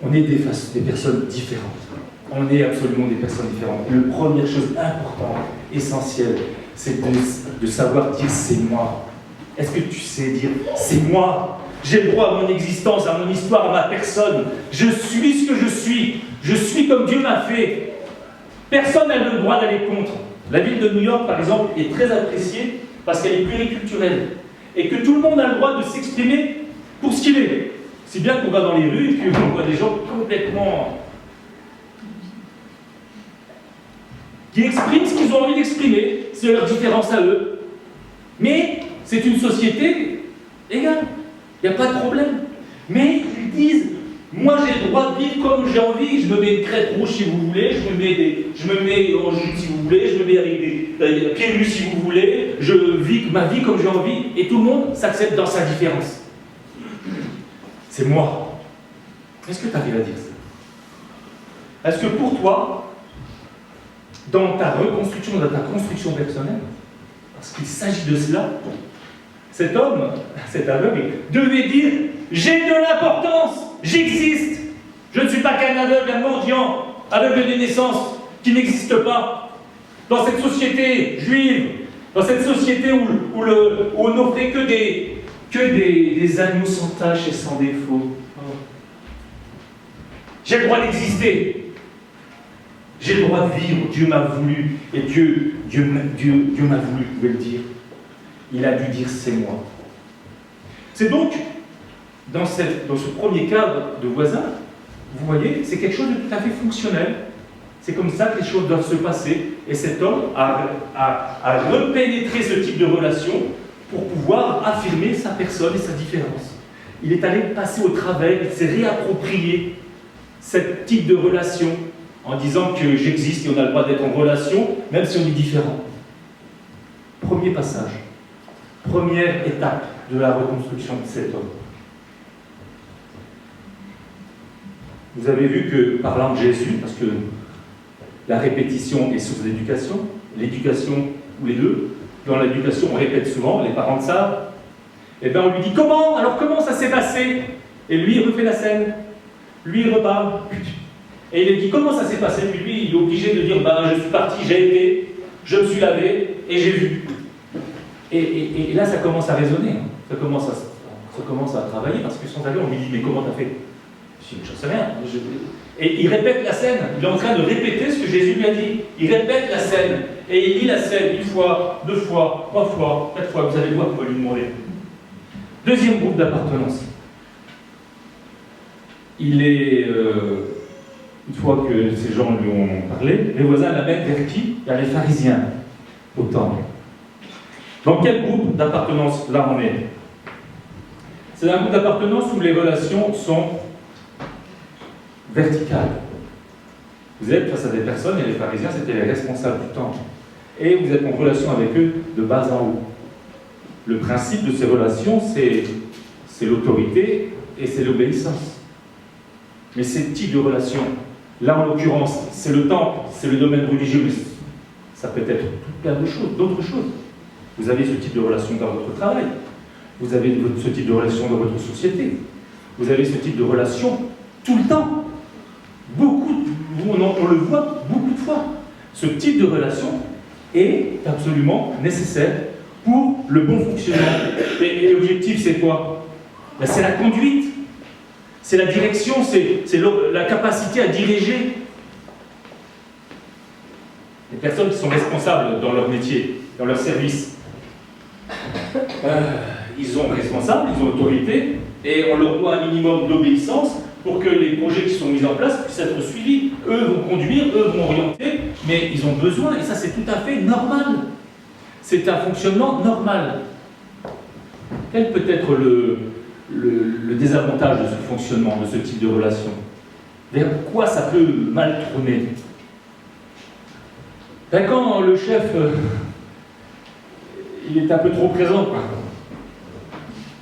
on est des personnes différentes. On est absolument des personnes différentes. La première chose importante, essentielle, c'est de savoir dire « c'est moi ». Est-ce que tu sais dire « c'est moi ». J'ai le droit à mon existence, à mon histoire, à ma personne. Je suis ce que je suis. Je suis comme Dieu m'a fait. Personne n'a le droit d'aller contre. La ville de New York, par exemple, est très appréciée parce qu'elle est pluriculturelle. Et que tout le monde a le droit de s'exprimer pour ce qu'il est. Si bien qu'on va dans les rues et qu'on voit des gens complètement... qui expriment ce qu'ils ont envie d'exprimer. C'est leur différence à eux. Mais c'est une société égale. Il n'y a pas de problème. Mais ils disent, moi j'ai le droit de vivre comme j'ai envie, je me mets une crête rouge si vous voulez, je me mets en jupe si vous voulez, je me mets avec des pieds nus si vous voulez, je vis ma vie comme j'ai envie, et tout le monde s'accepte dans sa différence. C'est moi. Est-ce que tu arrives à dire ça? Est-ce que pour toi, dans ta reconstruction, dans ta construction personnelle, parce qu'il s'agit de cela, cet homme, cet aveugle, devait dire « J'ai de l'importance, j'existe, je ne suis pas qu'un aveugle, un mendiant, aveugle de naissance, qui n'existe pas. Dans cette société juive, dans cette société où on n'offrait que des agneaux sans tache et sans défaut. J'ai le droit d'exister. J'ai le droit de vivre, Dieu m'a voulu, et Dieu m'a voulu, vous pouvez le dire. Il a dû dire c'est moi. C'est donc, dans ce premier cadre de voisin, vous voyez, c'est quelque chose de tout à fait fonctionnel. C'est comme ça que les choses doivent se passer. Et cet homme a repénétré ce type de relation pour pouvoir affirmer sa personne et sa différence. Il est allé passer au travers, il s'est réapproprié ce type de relation en disant que j'existe et on a le droit d'être en relation, même si on est différent. Premier passage. Première étape de la reconstruction de cet homme. Vous avez vu que, parlant de Jésus, parce que la répétition est source d'éducation, l'éducation ou les deux, dans l'éducation on répète souvent, les parents le savent, et bien on lui dit comment, alors comment ça s'est passé? Et lui il refait la scène, lui il reparle, et il dit comment ça s'est passé? Puis lui il est obligé de dire ben je suis parti, j'ai été, je me suis lavé et j'ai vu. Et là, ça commence à résonner, ça commence à travailler, parce que sans aller, on lui dit, mais comment t'as fait? Je ne sais rien. Et il répète la scène, il est en train de répéter ce que Jésus lui a dit. Il répète la scène, et il lit la scène une fois, deux fois, trois fois, quatre fois, vous allez voir, on va lui demander. Deuxième groupe d'appartenance. Il est, une fois que ces gens lui ont parlé, les voisins l'amènent vers qui? Vers les pharisiens. au temple. Dans quel groupe d'appartenance là on est? C'est un groupe d'appartenance où les relations sont verticales. Vous êtes face à des personnes, et les pharisiens c'était les responsables du temple. Et vous êtes en relation avec eux de bas en haut. Le principe de ces relations, c'est l'autorité et c'est l'obéissance. Mais ces types de relations, là en l'occurrence, c'est le temple, c'est le domaine religieux, ça peut être tout plein de choses, d'autres choses. Vous avez ce type de relation dans votre travail, vous avez ce type de relation dans votre société, vous avez ce type de relation tout le temps. On le voit beaucoup de fois. Ce type de relation est absolument nécessaire pour le bon fonctionnement. Et l'objectif, c'est quoi? Ben, c'est la conduite, c'est la direction, c'est la capacité à diriger. Les personnes qui sont responsables dans leur métier, dans leur service, ils sont responsables, ils ont autorité, et on leur doit un minimum d'obéissance pour que les projets qui sont mis en place puissent être suivis. Eux vont conduire, eux vont orienter, mais ils ont besoin, et ça c'est tout à fait normal. C'est un fonctionnement normal. Quel peut être le désavantage de ce fonctionnement, de ce type de relation? Vers quoi ça peut mal tourner? Ben, quand le chef, il est un peu trop présent, quoi.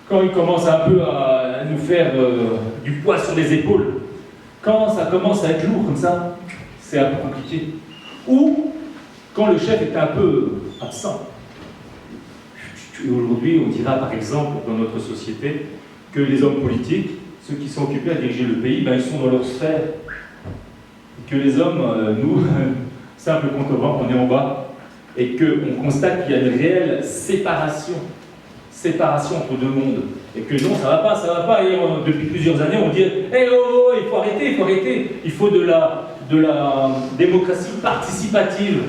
Quand il commence un peu à nous faire du poids sur les épaules, quand ça commence à être lourd comme ça, c'est un peu compliqué. Ou quand le chef est un peu absent. Aujourd'hui, on dira par exemple dans notre société que les hommes politiques, ceux qui sont occupés à diriger le pays, ben, ils sont dans leur sphère. Et que les hommes, nous, simples compte-au-vent, on est en bas. Et qu'on constate qu'il y a une réelle séparation entre deux mondes. Et que non, ça va pas. Et depuis plusieurs années, on dit hey, oh, il faut arrêter. Il faut de la démocratie participative.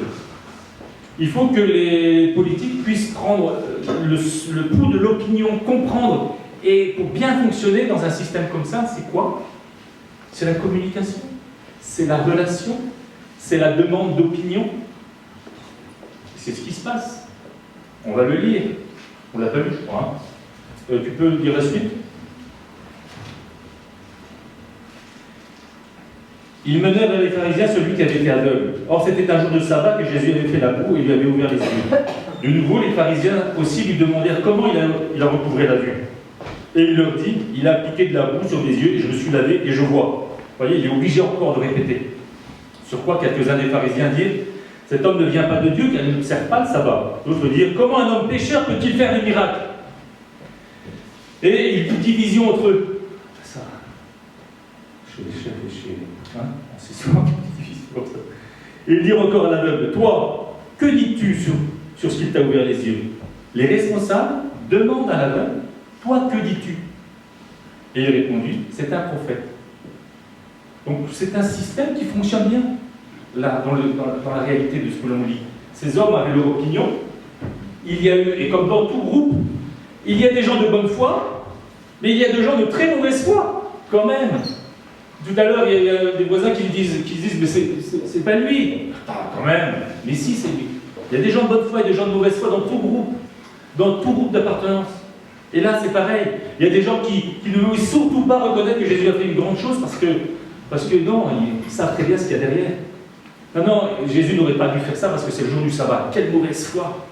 Il faut que les politiques puissent prendre le pouls de l'opinion, comprendre. Et pour bien fonctionner dans un système comme ça, c'est quoi? C'est la communication, c'est la relation, c'est la demande d'opinion. C'est ce qui se passe. On va le lire. On l'a pas lu, je crois. Tu peux dire la suite? Ils menèrent vers les pharisiens celui qui avait été aveugle. Or, c'était un jour de sabbat que Jésus avait fait la boue et lui avait ouvert les yeux. De nouveau, les pharisiens aussi lui demandèrent comment il a recouvré la vue. Et il leur dit, il a appliqué de la boue sur mes yeux et je me suis lavé et je vois. Vous voyez, il est obligé encore de répéter. Sur quoi quelques-uns des pharisiens dirent, cet homme ne vient pas de Dieu car il n'observe pas le sabbat. D'autres dirent, comment un homme pécheur peut-il faire des miracles? Et il y a une division entre eux. Ça, chez les chefs et chez... c'est souvent une division comme ça. Et ils dirent encore à l'aveugle, toi, que dis-tu sur ce qu'il t'a ouvert les yeux? Les responsables demandent à l'aveugle, toi, que dis-tu? Et il répondit, c'est un prophète. Donc c'est un système qui fonctionne bien, là, dans la réalité de ce que l'on lit. Ces hommes avaient leur opinion, il y a eu, et comme dans tout groupe, il y a des gens de bonne foi, mais il y a des gens de très mauvaise foi, quand même. Tout à l'heure, il y a des voisins qui disent mais c'est pas lui. Attends, quand même, mais si, c'est lui. Il y a des gens de bonne foi et des gens de mauvaise foi dans tout groupe d'appartenance. Et là, c'est pareil. Il y a des gens qui ne veulent surtout pas reconnaître que Jésus a fait une grande chose parce que non, ils savent très bien ce qu'il y a derrière. Non, Jésus n'aurait pas dû faire ça parce que c'est le jour du sabbat. Quelle mauvaise foi!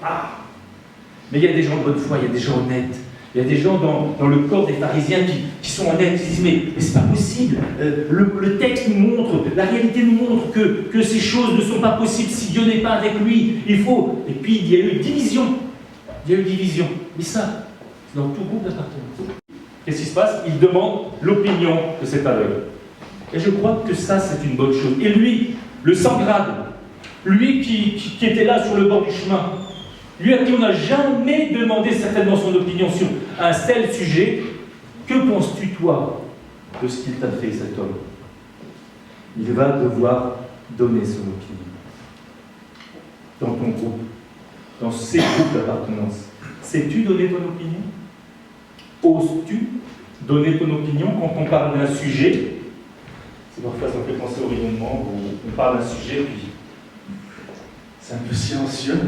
Mais il y a des gens de bonne foi, il y a des gens honnêtes. Il y a des gens dans le corps des pharisiens qui sont honnêtes, qui disent mais c'est pas possible. Le texte nous montre, la réalité nous montre que ces choses ne sont pas possibles si Dieu n'est pas avec lui. Il faut. Et puis il y a eu division. Mais ça, dans tout groupe d'appartenance. Qu'est-ce qui se passe? Il demande l'opinion de cet aveugle. Et je crois que ça, c'est une bonne chose. Et lui, le sans grade, lui qui était là sur le bord du chemin, lui à qui on n'a jamais demandé certainement son opinion sur un tel sujet, que penses-tu, toi, de ce qu'il t'a fait, cet homme? Il va devoir donner son opinion. Dans ton groupe, dans ces groupes d'appartenance. Sais-tu donner ton opinion? Oses-tu donner ton opinion quand on parle d'un sujet? C'est parfois ça me fait penser au rayonnement où on parle d'un sujet puis c'est un peu silencieux.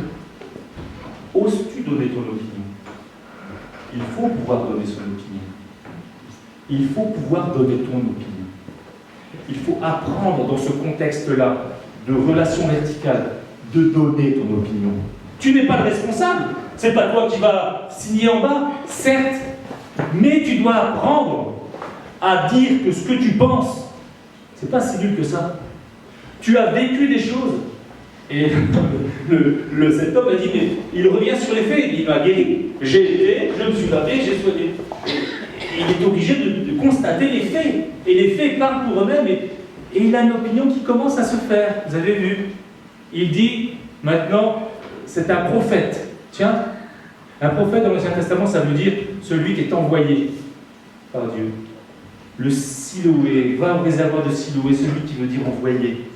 oses-tu donner ton opinion? Il faut pouvoir donner son opinion. Il faut pouvoir donner ton opinion. Il faut apprendre dans ce contexte-là de relation verticale de donner ton opinion. Tu n'es pas le responsable. C'est pas toi qui vas signer en bas, certes, mais tu dois apprendre à dire que ce que tu penses, c'est pas si nul que ça. Tu as vécu des choses. Et cet homme a dit, mais il revient sur les faits, il m'a guéri. J'ai été, je me suis lavé, j'ai soigné. Il est obligé de constater les faits. Et les faits parlent pour eux-mêmes. Et il a une opinion qui commence à se faire. Vous avez vu? Il dit, maintenant, c'est un prophète. Tiens, un prophète dans l'Ancien Testament, ça veut dire celui qui est envoyé par Dieu. Le Siloé, va au réservoir de Siloé, celui qui veut dire envoyé.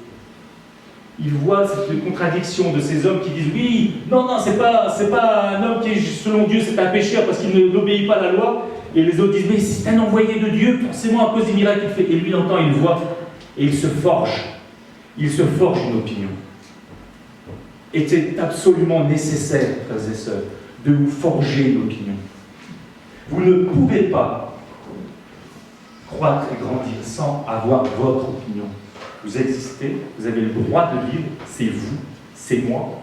Il voit cette contradiction de ces hommes qui disent oui, non, c'est pas un homme qui est selon Dieu, c'est un pécheur parce qu'il n'obéit pas à la loi. Et les autres disent mais c'est un envoyé de Dieu, forcément à cause des miracles qu'il fait. Et lui, il entend, il voit, et il se forge. Il se forge une opinion. Et c'est absolument nécessaire, frères et sœurs, de vous forger une opinion. Vous ne pouvez pas croître et grandir sans avoir votre opinion. Vous existez, vous avez le droit de vivre, c'est vous, c'est moi.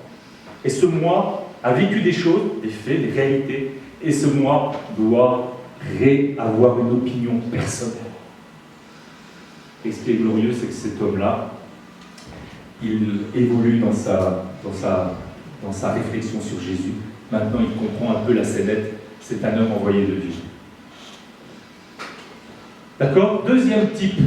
Et ce moi a vécu des choses, des faits, des réalités, et ce moi doit avoir une opinion personnelle. Et ce qui est glorieux, c'est que cet homme-là, il évolue dans sa réflexion sur Jésus. Maintenant, il comprend un peu la scénette, c'est un homme envoyé de Dieu. D'accord? Deuxième type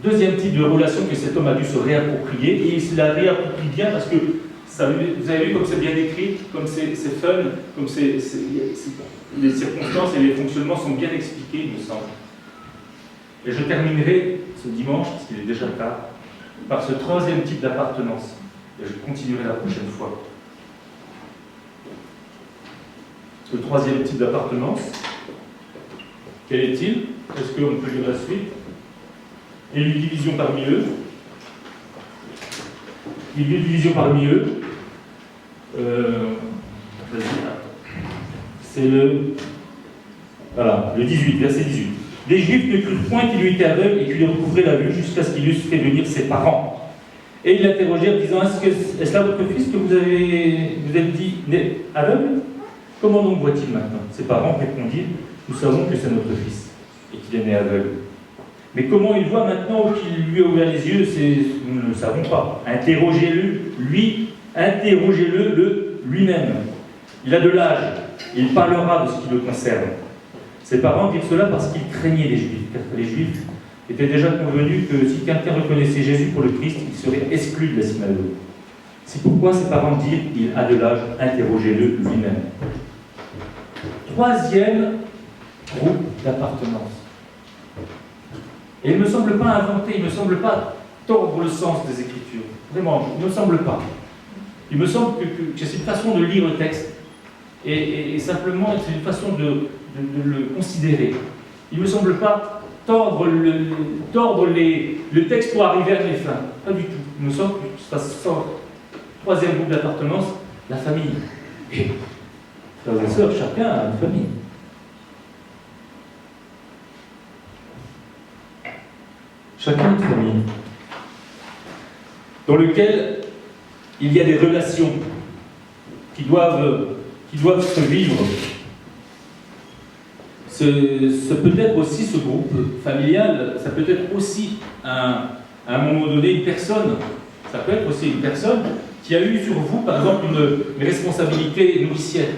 de relation que cet homme a dû se réapproprier, et il se la réapproprie bien parce que vous avez vu comme c'est bien écrit, comme c'est fun, comme les circonstances et les fonctionnements sont bien expliqués, il me semble. Et je terminerai ce dimanche, parce qu'il est déjà tard, par ce troisième type d'appartenance. Et je continuerai la prochaine fois. Le troisième type d'appartenance, quel est-il? Est-ce qu'on peut lire la suite? Il y a une division parmi eux. Il y a une division parmi eux. C'est le 18, verset 18. Les Juifs ne crurent point qu'il lui était aveugle et qu'il lui recouvrait la vue jusqu'à ce qu'il eusse fait venir ses parents. Et ils l'interrogèrent disant, est-ce là votre fils que vous êtes dit né aveugle? Comment donc voit-il maintenant? Ses parents répondirent, nous savons que c'est notre fils et qu'il est né aveugle. Mais comment il voit maintenant qu'il lui a ouvert les yeux, nous ne le savons pas. Interrogez-le lui-même. Il a de l'âge, il parlera de ce qui le concerne. Ses parents dirent cela parce qu'ils craignaient les Juifs, car les Juifs étaient déjà convenus que si quelqu'un reconnaissait Jésus pour le Christ, il serait exclu de la synagogue. C'est pourquoi ses parents dirent, il a de l'âge, interrogez-le lui-même. Troisième groupe d'appartenance. Et il ne me semble pas inventer, il ne me semble pas tordre le sens des Écritures. Vraiment, il ne me semble pas. Il me semble que c'est une façon de lire le texte et simplement c'est une façon de le considérer. Il ne me semble pas tordre le texte pour arriver à mes fins. Pas du tout. Il me semble que ça sort. Troisième groupe d'appartenance, la famille. Et frères et sœurs, chacun a une famille. Chacun a une famille dans lequel il y a des relations qui doivent se vivre. Ce peut être aussi, ce groupe familial, ça peut être aussi à un moment donné une personne, ça peut être aussi une personne qui a eu sur vous, par exemple, une responsabilité nourricière.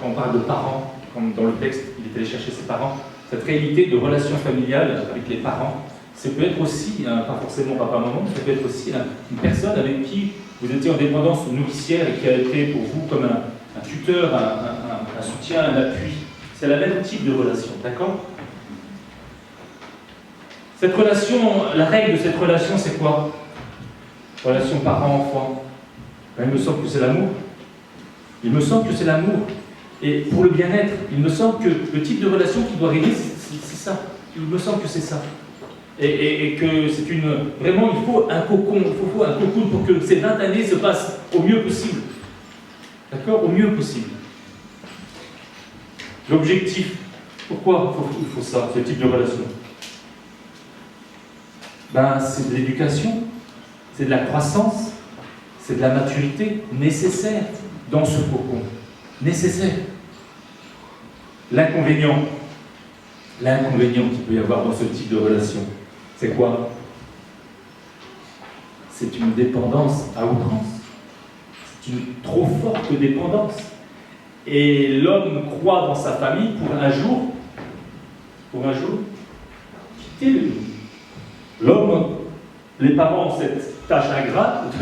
Quand on parle de parents, comme dans le texte, il est allé chercher ses parents, cette réalité de relation familiale avec les parents, ça peut être aussi, pas forcément papa-maman, mais ça peut être aussi une personne avec qui vous étiez en dépendance nourricière et qui a été pour vous comme un tuteur, un soutien, un appui. C'est le même type de relation, d'accord? Cette relation, la règle de cette relation, c'est quoi? Relation parent-enfant. Il me semble que c'est l'amour. Il me semble que c'est l'amour. Et pour le bien-être, il me semble que le type de relation qui doit régner, c'est ça. Il me semble que c'est ça. Et que c'est vraiment, il faut un cocon pour que ces 20 années se passent au mieux possible. D'accord? Au mieux possible. L'objectif, pourquoi il faut ça, ce type de relation? Ben, c'est de l'éducation, c'est de la croissance, c'est de la maturité nécessaire dans ce cocon. Nécessaire. L'inconvénient qu'il peut y avoir dans ce type de relation, c'est quoi? C'est une dépendance à outrance. C'est une trop forte dépendance. Et l'homme croit dans sa famille pour un jour, quitter le lit. L'homme, les parents ont cette tâche ingrate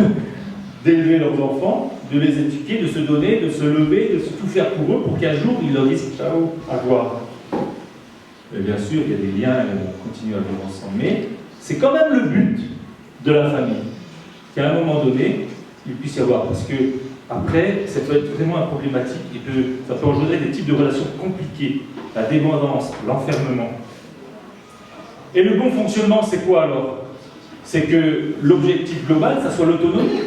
d'élever leurs enfants, de les éduquer, de se donner, de se lever, de tout faire pour eux, pour qu'un jour ils leur disent ciao, à revoir. Et bien sûr, il y a des liens et on continue à vivre ensemble. Mais c'est quand même le but de la famille. Qu'à un moment donné, il puisse y avoir. Parce que après, ça peut être vraiment problématique et ça peut engendrer des types de relations compliquées. La dépendance, l'enfermement. Et le bon fonctionnement, c'est quoi alors? C'est que l'objectif global, ça soit l'autonomie.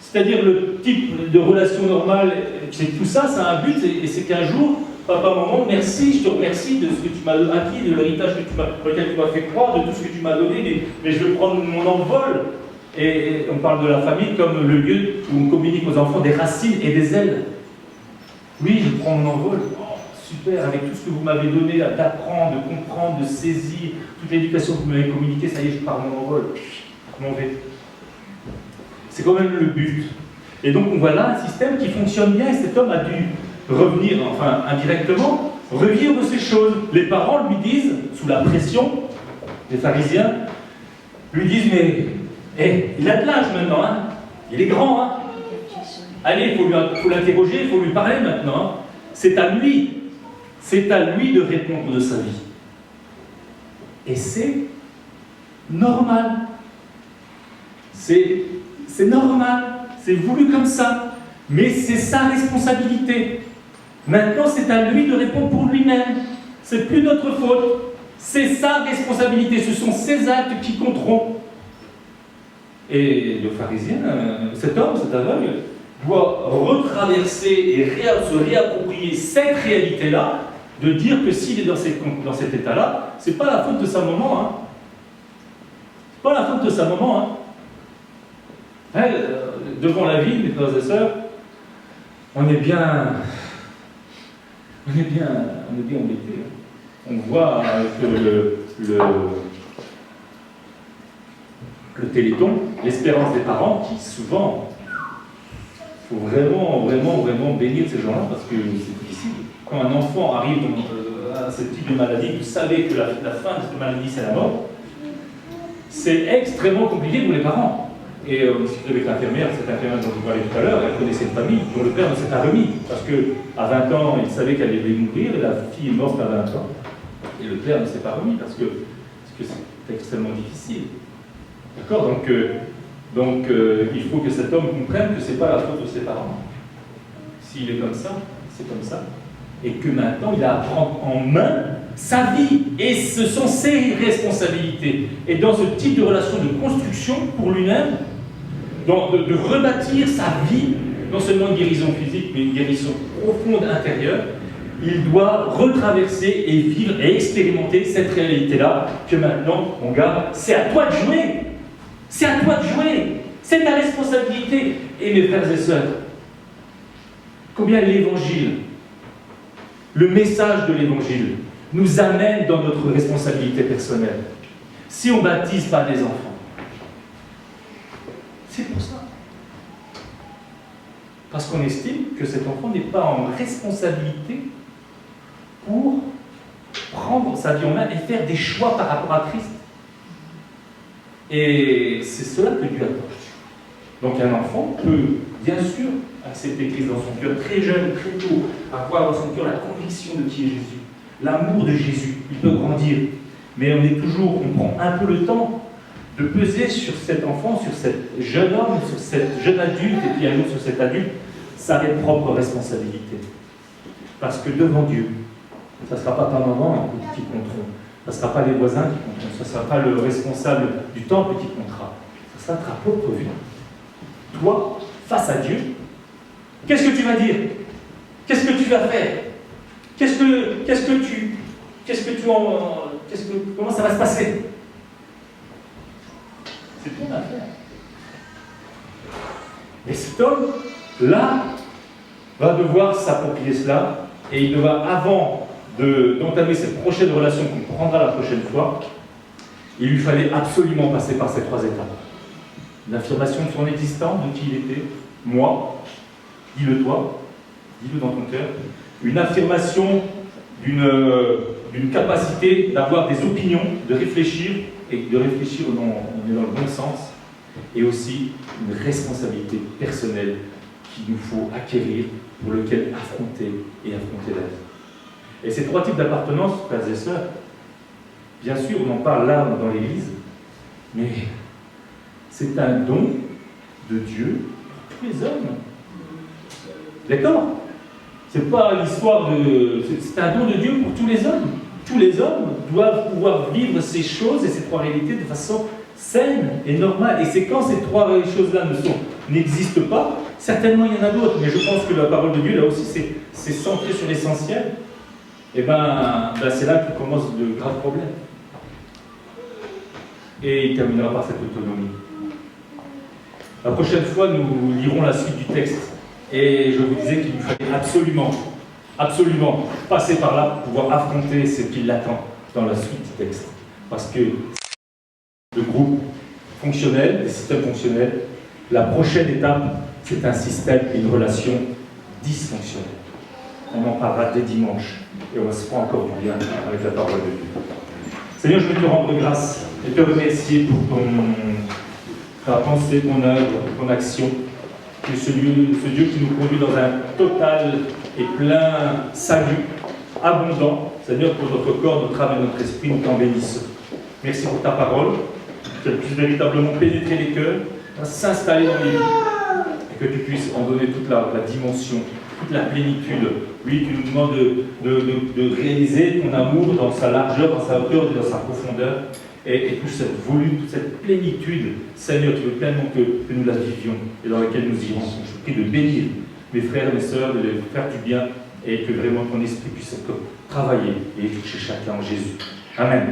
C'est-à-dire le type de relation normale, c'est tout ça, ça a un but, et c'est qu'un jour, papa, maman, merci, je te remercie de ce que tu m'as acquis, de l'héritage pour lequel tu m'as fait croire, de tout ce que tu m'as donné, mais je veux prendre mon envol. Et on parle de la famille comme le lieu où on communique aux enfants des racines et des ailes. Oui, je prends mon envol. Oh, super, avec tout ce que vous m'avez donné d'apprendre, de comprendre, de saisir, toute l'éducation que vous m'avez communiquée, ça y est, je pars mon envol. Je m'en vais. C'est quand même le but. Et donc on voit là un système qui fonctionne bien, et cet homme a dû revenir, enfin indirectement, revivre ces choses. Les parents lui disent, sous la pression des pharisiens, lui disent, mais il a de l'âge maintenant, hein. Il est grand, hein. Allez, il faut l'interroger, il faut lui parler maintenant. Hein. C'est à lui de répondre de sa vie. Et c'est normal. C'est normal, c'est voulu comme ça. Mais c'est sa responsabilité. Maintenant, c'est à lui de répondre pour lui-même. C'est plus notre faute. C'est sa responsabilité. Ce sont ses actes qui compteront. Et le pharisien, cet homme, cet aveugle, doit retraverser et se réapproprier cette réalité-là, de dire que s'il est dans cet état-là, c'est pas la faute de sa maman. Hein. C'est pas la faute de sa maman. Hein. Devant la vie, mes frères et sœurs, on est bien embêtés. On voit que le Téléthon, l'espérance des parents, qui souvent, il faut vraiment bénir ces gens-là, parce que c'est difficile. Quand un enfant arrive à ce type de maladie, vous savez que la fin de cette maladie, c'est la mort, c'est extrêmement compliqué pour les parents. Et avec l'infirmière, cette infirmière dont je parlais tout à l'heure, elle connaissait une famille dont le père ne s'est pas remis, parce qu'à 20 ans, il savait qu'elle allait mourir, et la fille est morte à 20 ans. Et le père ne s'est pas remis, parce que c'est extrêmement difficile. D'accord? Donc il faut que cet homme comprenne que ce n'est pas la faute de ses parents. S'il est comme ça, c'est comme ça. Et que maintenant, il a à prendre en main sa vie. Et ce sont ses responsabilités. Et dans ce type de relation de construction pour lui-même, de rebâtir sa vie, non seulement une guérison physique, mais une guérison profonde intérieure, il doit retraverser et vivre et expérimenter cette réalité-là que maintenant, mon gars, c'est à toi de jouer. C'est à toi de jouer. C'est ta responsabilité. Et mes frères et sœurs, combien l'évangile, le message de l'évangile, nous amène dans notre responsabilité personnelle. Si on ne baptise pas des enfants, c'est pour ça. Parce qu'on estime que cet enfant n'est pas en responsabilité pour prendre sa vie en main et faire des choix par rapport à Christ. Et c'est cela que Dieu attend. Donc un enfant peut, bien sûr, accepter Christ dans son cœur très jeune, très tôt, avoir dans son cœur la conviction de qui est Jésus, l'amour de Jésus. Il peut grandir, mais on prend un peu le temps de peser sur cet enfant, sur cet jeune homme, sur cet jeune adulte, et puis un jour sur cet adulte, sa propre responsabilité. Parce que devant Dieu, ça ne sera pas ta maman qui compteront, ça ne sera pas les voisins qui compteront, ça ne sera pas le responsable du temple qui comptera, ça sera ta propre vie. Toi, face à Dieu, Qu'est-ce que tu vas dire? Qu'est-ce que tu vas faire? Comment ça va se passer? C'est ton affaire. Et cet homme, là, va devoir s'approprier cela, et il devra, avant d'entamer cette prochaine relation qu'on prendra la prochaine fois, il lui fallait absolument passer par ces 3 étapes. L'affirmation de son existence, de qui il était, moi, dis-le toi, dis-le dans ton cœur, une affirmation d'une capacité d'avoir des opinions, de réfléchir, et de réfléchir on est dans le bon sens, et aussi une responsabilité personnelle qu'il nous faut acquérir, pour lequel affronter la vie. Et ces 3 types d'appartenance, frères et sœurs, bien sûr, on en parle là dans l'Église, mais c'est un don de Dieu pour tous les hommes. D'accord? C'est pas l'histoire de... C'est un don de Dieu pour tous les hommes. Tous les hommes doivent pouvoir vivre ces choses et ces 3 réalités de façon saine et normale. Et c'est quand ces 3 choses-là n'existent pas, certainement il y en a d'autres, mais je pense que la parole de Dieu, là aussi, c'est centré sur l'essentiel. Et c'est là que commencent de graves problèmes. Et il terminera par cette autonomie. La prochaine fois, nous lirons la suite du texte. Et je vous disais qu'il nous fallait absolument passer par là pour pouvoir affronter ce qui l'attend dans la suite du texte. Parce que le groupe fonctionnel, les systèmes fonctionnels, la prochaine étape, c'est un système et une relation dysfonctionnelle. On en parlera dès dimanche et on se fera encore du bien avec la parole de Dieu. Seigneur, je veux te rendre grâce et te remercier pour ta pensée, ton œuvre, ton action. Que ce Dieu qui nous conduit dans un total et plein salut, abondant, Seigneur, pour notre corps, notre âme et notre esprit, nous t'en bénissons. Merci pour ta parole, qu'elle puisse véritablement pénétrer les cœurs, s'installer dans les vies, et que tu puisses en donner toute la dimension, toute la plénitude. Oui, tu nous demandes de réaliser ton amour dans sa largeur, dans sa hauteur et dans sa profondeur. Et toute cette volume, toute cette plénitude, Seigneur, tu veux pleinement que nous la vivions et dans laquelle nous irons. Je te prie de bénir mes frères et mes sœurs, de les faire du bien et que vraiment ton esprit puisse encore travailler et toucher chacun en Jésus. Amen.